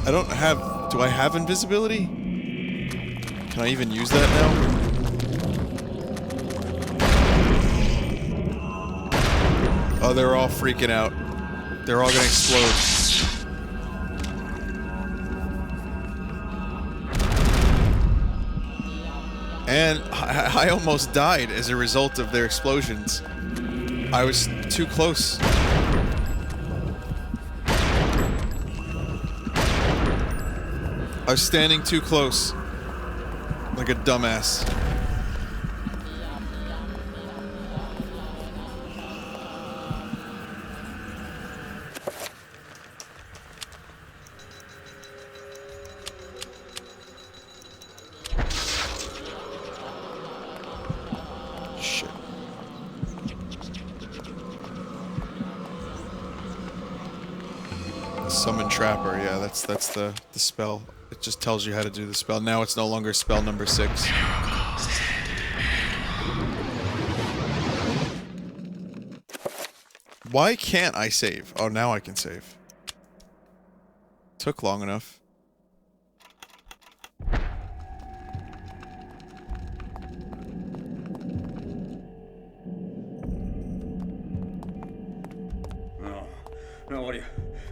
I don't have... Do I have invisibility? Can I even use that now? Oh, they're all freaking out. They're all gonna explode. And I almost died as a result of their explosions. I was too close. I was standing too close. Like a dumbass. Summon Trapper, yeah, that's the spell. It just tells you how to do the spell. Now it's no longer spell number 6. Why can't I save? Oh, now I can save. Took long enough. No, what are you?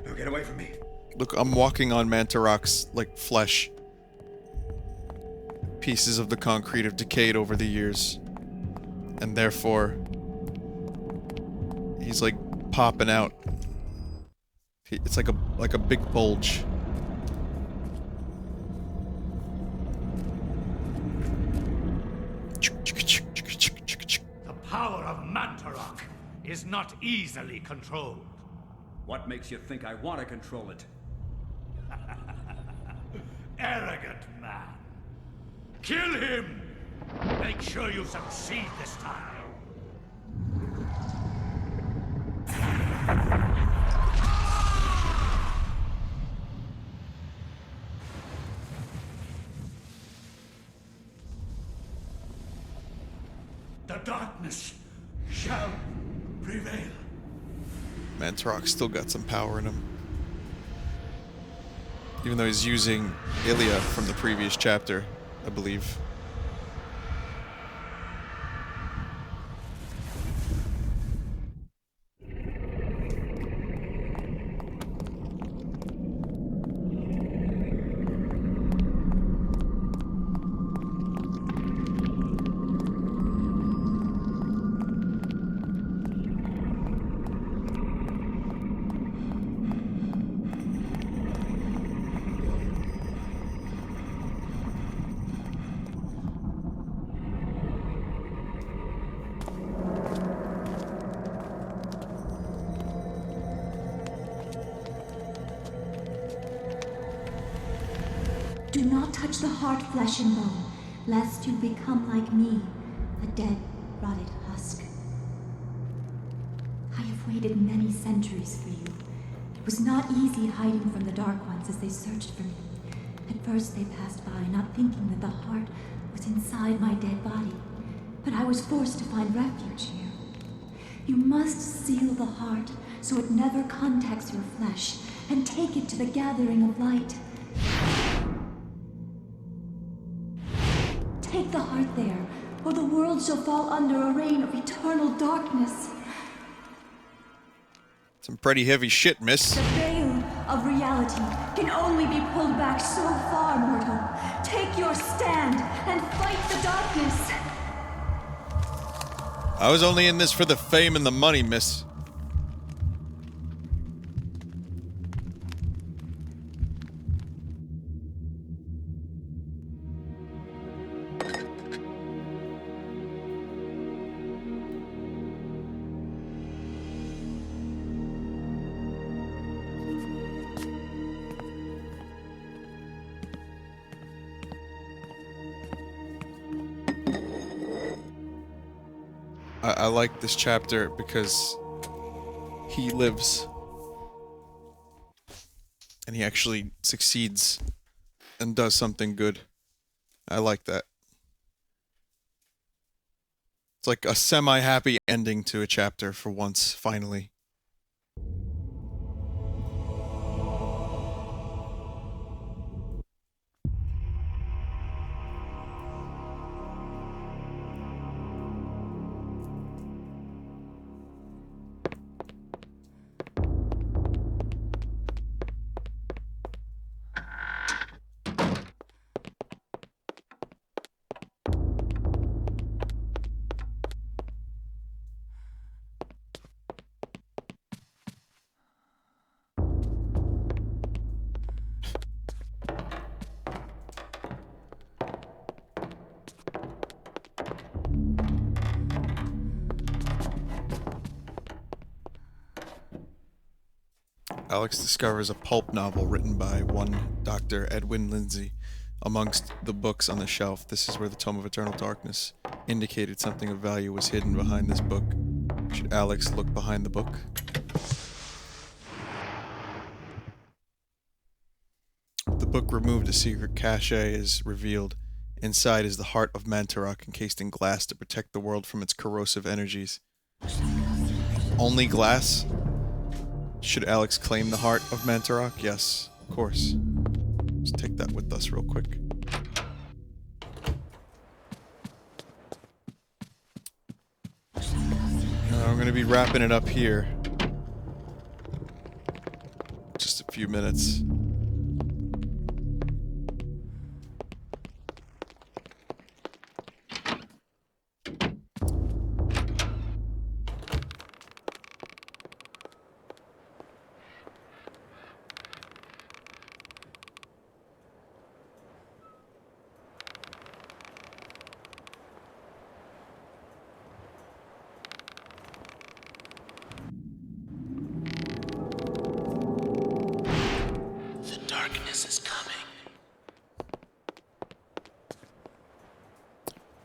No, get away from me. Look, I'm walking on Mantarok's, like, flesh. Pieces of the concrete have decayed over the years. And therefore... he's, like, popping out. It's like a big bulge. The power of Mantarok is not easily controlled. What makes you think I want to control it? Arrogant man. Kill him! Make sure you succeed this time. The darkness shall prevail. Mantarok's still got some power in him. Even though he's using Ilia from the previous chapter, I believe. Do not touch the heart, flesh and bone, lest you become like me, a dead, rotted husk. I have waited many centuries for you, It was not easy hiding from the Dark Ones as they searched for me. At first they passed by, not thinking that the heart was inside my dead body. But I was forced to find refuge here. You must seal the heart so it never contacts your flesh, and take it to the gathering of light. Take the heart there, or the world shall fall under a reign of eternal darkness. Some pretty heavy shit, miss. The veil of reality can only be pulled back so far, mortal. Take your stand and fight the darkness. I was only in this for the fame and the money, miss. I like this chapter because he lives and he actually succeeds and does something good. I like that. It's like a semi-happy ending to a chapter for once, finally. Alex discovers a pulp novel written by one Dr. Edwin Lindsay. Amongst the books on the shelf, this is where the Tome of Eternal Darkness indicated something of value was hidden behind this book. Should Alex look behind the book? The book removed a secret cache is revealed. Inside is the heart of Mantarok encased in glass to protect the world from its corrosive energies. Only glass? Should Alex claim the heart of Mantarok? Yes, of course. Let's take that with us real quick. I'm going to be wrapping it up here. Just a few minutes.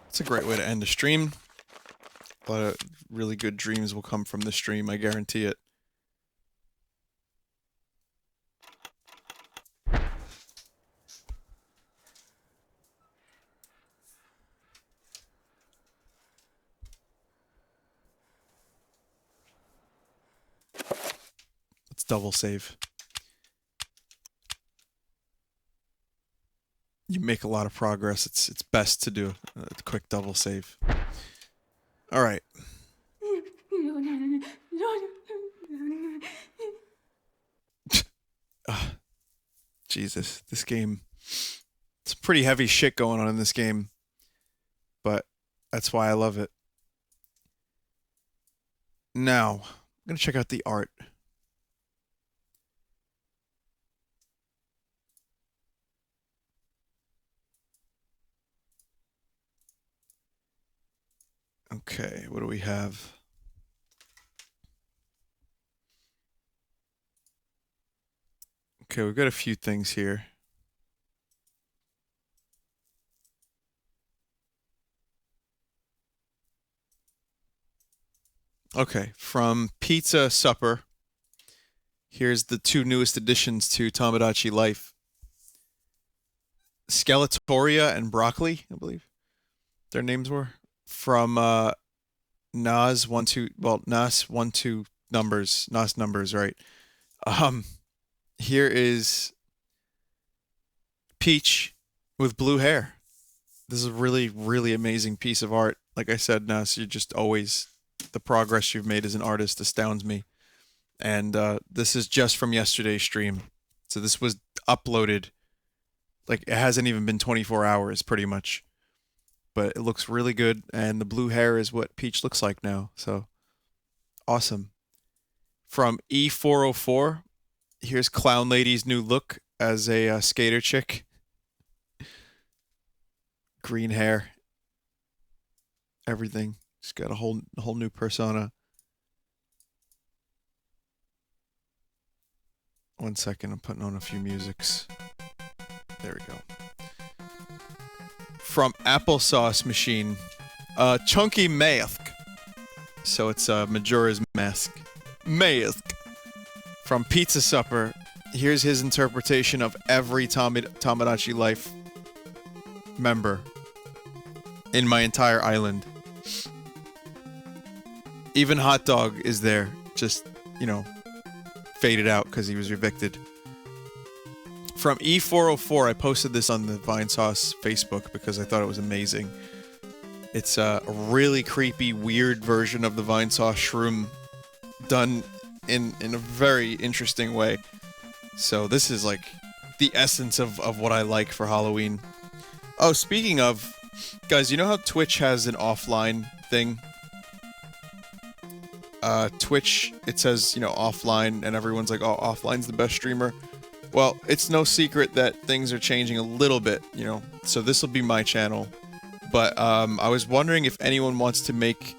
It's a great way to end a stream. A lot of really good dreams will come from this stream, I guarantee it. Let's double save. You make a lot of progress. It's best to do a quick double save. All right. Jesus, this game. It's pretty heavy shit going on in this game, but that's why I love it. Now, I'm gonna check out the art. Okay, what do we have? Okay, we've got a few things here. Okay, from Pizza Supper. Here's the two newest additions to Tomodachi Life. Skeletoria and Broccoli, I believe their names were. From Nas 12, well, Nas 12 numbers, Nas numbers, right? Here is Peach with blue hair. This is a really, really amazing piece of art. Like I said, Nas, you're just always, the progress you've made as an artist astounds me. And this is just from yesterday's stream. So this was uploaded, like it hasn't even been 24 hours pretty much. But it looks really good, and the blue hair is what Peach looks like now. So awesome. From E404, here's Clown Lady's new look as a skater chick. Green hair. Everything. She's got a whole new persona. One second, I'm putting on a few musics. There we go. From Applesauce Machine, Chunky Mask. So it's Majora's Mask. Mask. From Pizza Supper, here's his interpretation of every Tomodachi Life member in my entire island. Even Hot Dog is there, just, you know, faded out because he was evicted. From E404, I posted this on the Vinesauce Facebook because I thought it was amazing. It's a really creepy, weird version of the Vinesauce shroom done in a very interesting way. So this is like the essence of what I like for Halloween. Oh, speaking of, guys, you know how Twitch has an offline thing? Twitch, it says, you know, offline, and everyone's like, oh, offline's the best streamer. Well, it's no secret that things are changing a little bit, you know, so this will be my channel. But I was wondering if anyone wants to make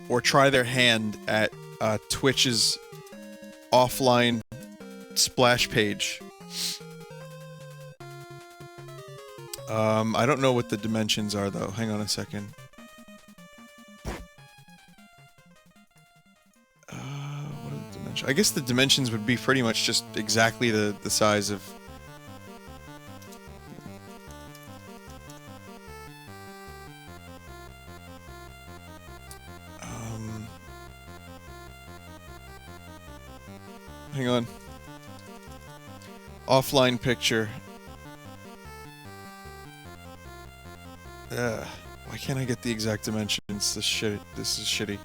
or try their hand at Twitch's offline splash page. I don't know what the dimensions are, though. Hang on a second. What are the dimensions? I guess the dimensions would be pretty much just exactly the size of... hang on. Offline picture. Why can't I get the exact dimensions? This is shitty.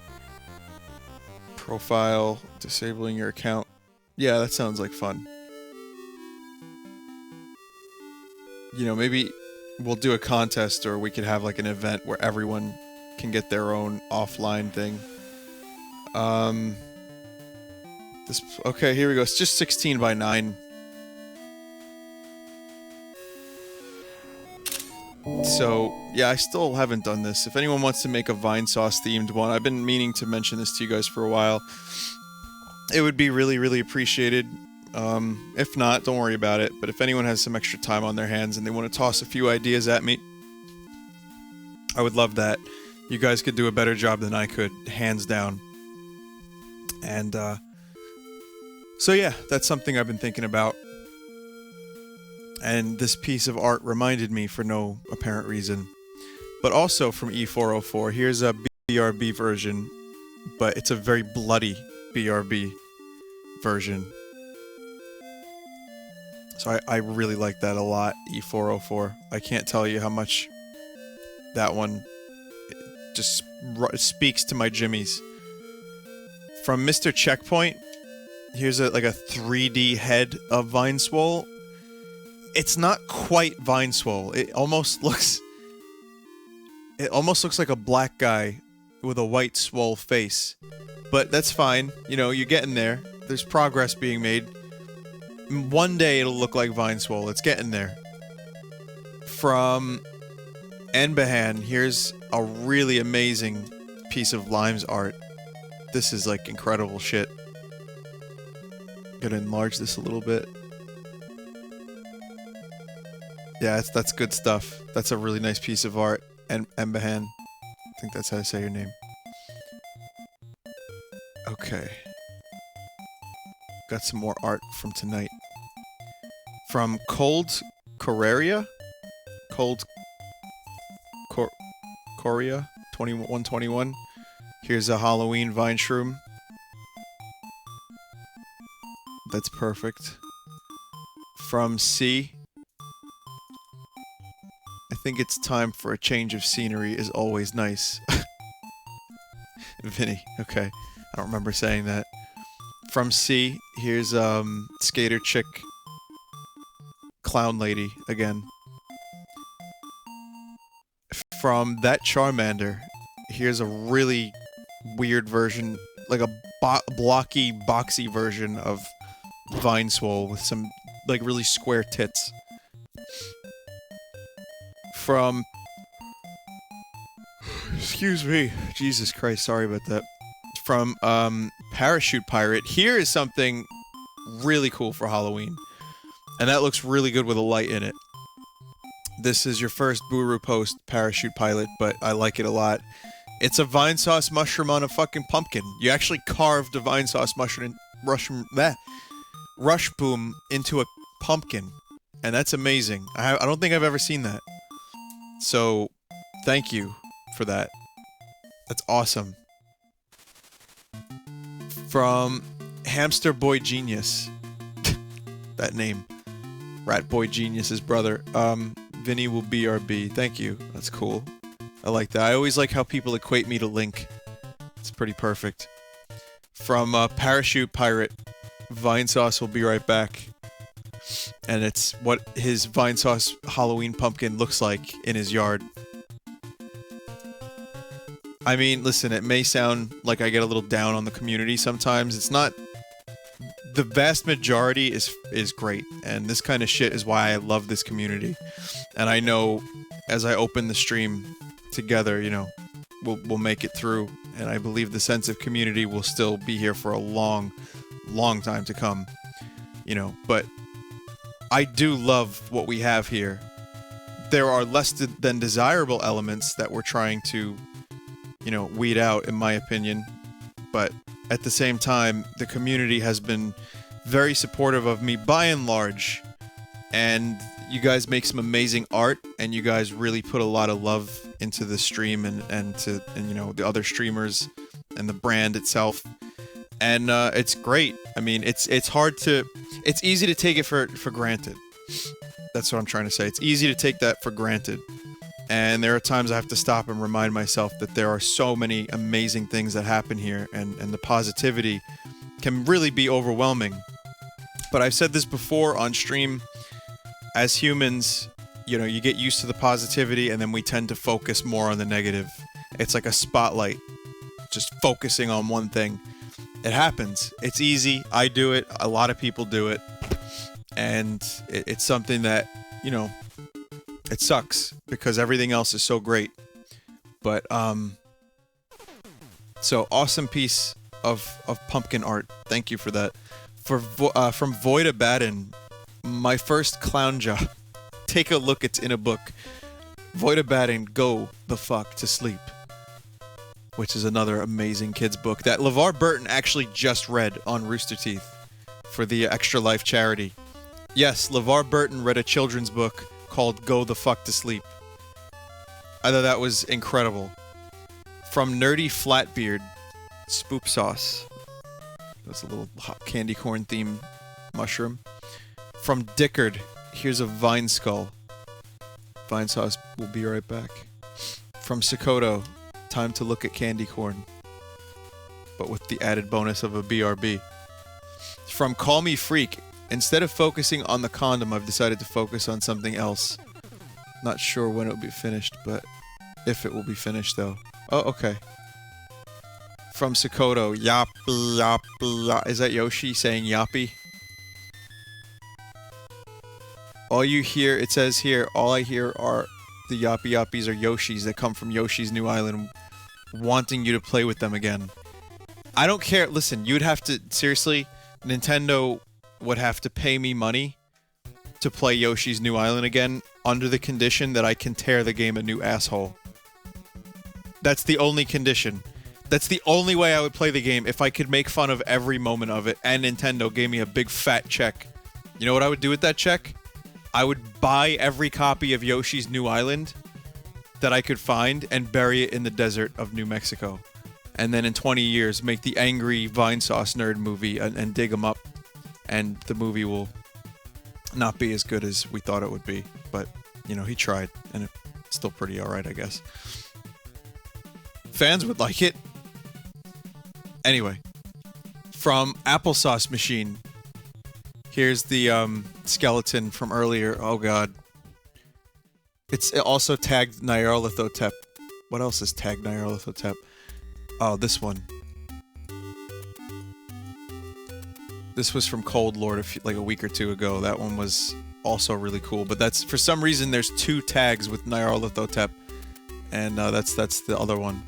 Profile, disabling your account. Yeah, that sounds like fun. You know, maybe we'll do a contest, or we could have like an event where everyone can get their own offline thing. Okay, here we go. It's just 16 by 9. So, yeah, I still haven't done this. If anyone wants to make a Vinesauce themed one, I've been meaning to mention this to you guys for a while. It would be really, really appreciated. If not, don't worry about it. But if anyone has some extra time on their hands and they want to toss a few ideas at me, I would love that. You guys could do a better job than I could, hands down. And, so yeah, that's something I've been thinking about. And this piece of art reminded me for no apparent reason. But also from E404, here's a BRB version, but it's a very bloody BRB version. So I really like that a lot, E404. I can't tell you how much that one just speaks to my jimmies. From Mr. Checkpoint, here's like a 3D head of Vinesauce. It's not quite Vinesauce. It almost looks like a black guy with a white swole face. But that's fine. You know, you're getting there. There's progress being made. One day it'll look like Vinesauce. It's getting there. From Enbahan, here's a really amazing piece of Lime's art. This is like incredible shit. Gonna enlarge this a little bit. Yeah, that's good stuff. That's a really nice piece of art. And Embahan. I think that's how I say your name. Okay. got some more art from tonight. From Cold Coraria? Cold Coria 2121. Here's a Halloween vine shroom. That's perfect. From C. I think it's time for a change of scenery is always nice. Vinny, okay. I don't remember saying that. From C, here's Skater Chick Clown Lady again. From that Charmander, here's a really weird version, like a blocky, boxy version of Vinesauce with some like really square tits. From excuse me, Jesus Christ, sorry about that. From Parachute Pirate, here is something really cool for Halloween, and that looks really good with a light in it. This is your first Booru post, Parachute Pilot, but I like it a lot. It's a Vinesauce mushroom on a fucking pumpkin. You actually carved a Vinesauce mushroom, rush boom into a pumpkin, and that's amazing. I don't think I've ever seen that. So, thank you for that. That's awesome. From Hamster Boy Genius. That name. Rat Boy Genius's brother. Vinny will BRB. Thank you. That's cool. I like that. I always like how people equate me to Link. It's pretty perfect. From Parachute Pirate. Vinesauce will be right back. And it's what his Vinesauce Halloween pumpkin looks like in his yard. I mean, listen, it may sound like I get a little down on the community sometimes. It's not... The vast majority is great, and this kind of shit is why I love this community. And I know, as I open the stream together, you know, we'll make it through, and I believe the sense of community will still be here for a long, long time to come. You know, but I do love what we have here. There are less than desirable elements that we're trying to, you know, weed out, in my opinion. But at the same time, the community has been very supportive of me by and large. And you guys make some amazing art, and you guys really put a lot of love into the stream and you know, the other streamers and the brand itself. And it's great. I mean, it's easy to take it for granted. That's what I'm trying to say. It's easy to take that for granted. And there are times I have to stop and remind myself that there are so many amazing things that happen here, and the positivity can really be overwhelming. But I've said this before on stream, as humans, you know, you get used to the positivity and then we tend to focus more on the negative. It's like a spotlight, just focusing on one thing. It happens. It's easy. I do it. A lot of people do it. And it's something that, you know, it sucks because everything else is so great. But, so awesome piece of pumpkin art. Thank you for that. From Voida Baden, my first clown job. Take a look, it's in a book. Voida Baden, go the fuck to sleep. Which is another amazing kids book that LeVar Burton actually just read on Rooster Teeth for the Extra Life charity. Yes, LeVar Burton read a children's book called Go the Fuck to Sleep. I thought that was incredible. From Nerdy Flatbeard, Spoop Sauce. That's a little hot candy corn themed mushroom. From Dickard, here's a Vine Skull. Vinesauce will be right back. From Sokoto, time to look at candy corn, but with the added bonus of a BRB. From Call Me Freak, instead of focusing on the condom, I've decided to focus on something else. Not sure when it will be finished, but if it will be finished though. Oh, okay. From Sokoto, yappy, yappy, is that Yoshi saying yappy? All you hear, it says here, all I hear are the yappy yappies or Yoshis that come from Yoshi's New Island wanting you to play with them again. I don't care. Listen, you would have to, seriously, Nintendo would have to pay me money to play Yoshi's New Island again under the condition that I can tear the game a new asshole. That's the only condition. That's the only way I would play the game, if I could make fun of every moment of it, and Nintendo gave me a big fat check. You know what I would do with that check? I would buy every copy of Yoshi's New Island that I could find and bury it in the desert of New Mexico. And then in 20 years, make the angry Vinesauce nerd movie and dig them up. And the movie will not be as good as we thought it would be. But, you know, he tried, and it's still pretty alright, I guess. Fans would like it. Anyway, from Applesauce Machine, here's the skeleton from earlier. Oh god. It's also tagged Nyarlathotep. What else is tagged Nyarlathotep? Oh, this one. This was from Cold Lord like a week or two ago. That one was also really cool. But that's, for some reason, there's 2 tags with Nyarlathotep. And that's the other one.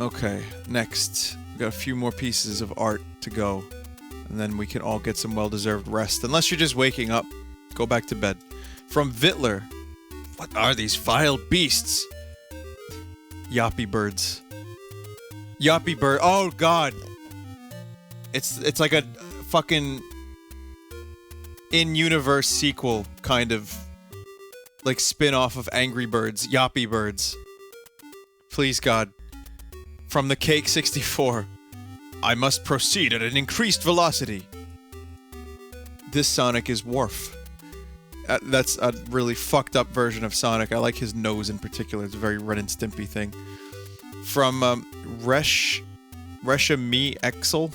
Okay, next. We've got a few more pieces of art to go. And then we can all get some well-deserved rest. Unless you're just waking up. Go back to bed. From Vittler. What are these vile beasts? Yappy birds. Yappy bird. Oh god. It's like a fucking in-universe sequel kind of like spin-off of Angry Birds. Yappy birds. Please God. From the Cake 64. I must proceed at an increased velocity. This Sonic is Worf. That's a really fucked up version of Sonic. I like his nose in particular. It's a very Ren and Stimpy thing. From Resha Me Exel.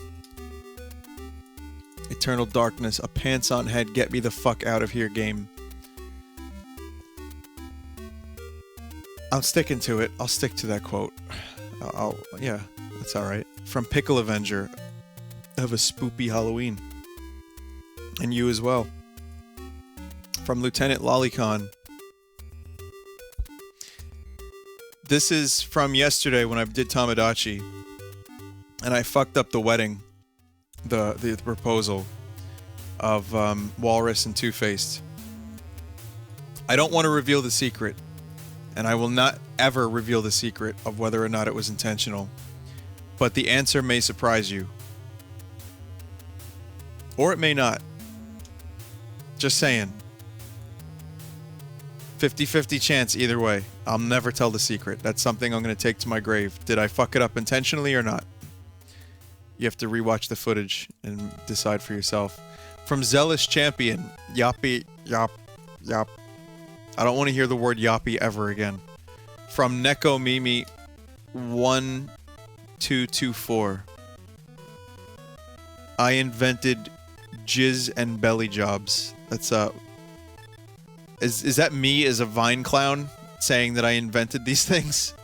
Eternal Darkness, a pants on head, get me the fuck out of here game. I'm sticking to it. I'll stick to that quote. Yeah, that's alright. From Pickle Avenger, have a spoopy Halloween. And you as well. From Lieutenant Lolicon. This is from yesterday when I did Tamagotchi. And I fucked up the wedding. The proposal of Walrus and Two-Faced. I don't want to reveal the secret. And I will not ever reveal the secret of whether or not it was intentional. But the answer may surprise you. Or it may not. Just saying. 50-50 chance either way. I'll never tell the secret. That's something I'm going to take to my grave. Did I fuck it up intentionally or not? You have to rewatch the footage and decide for yourself. From Zealous Champion. Yappy. Yop. Yop. I don't want to hear the word yappy ever again. From Neko Mimi 1224. I invented jizz and belly jobs. That's is that me as a Vine clown saying that I invented these things?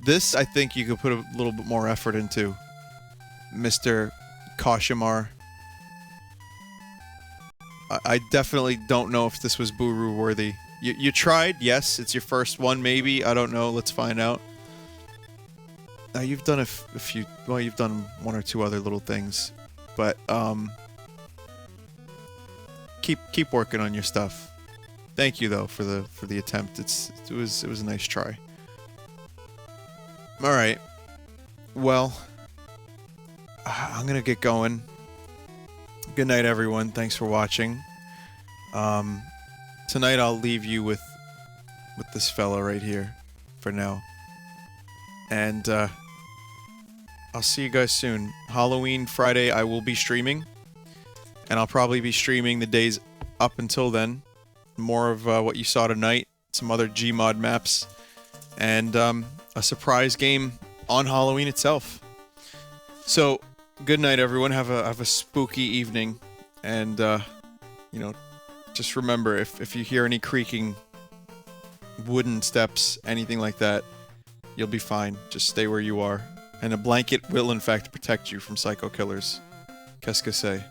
This I think you could put a little bit more effort into, Mr. Kashimar. I definitely don't know if this was Booru worthy. You tried, yes. It's your first one, maybe. I don't know. Let's find out. You've done a few. Well, you've done 1 or 2 other little things, but keep working on your stuff. Thank you though for the attempt. It was a nice try. All right. Well, I'm gonna get going. Good night, everyone. Thanks for watching. Tonight I'll leave you with this fella right here for now. And I'll see you guys soon. Halloween Friday I will be streaming. And I'll probably be streaming the days up until then. More of what you saw tonight. Some other Gmod maps. And a surprise game on Halloween itself. So, good night, everyone. Have a spooky evening, and you know, just remember if you hear any creaking, wooden steps, anything like that, you'll be fine. Just stay where you are, and a blanket will in fact protect you from psycho killers. Qu'est-ce que c'est?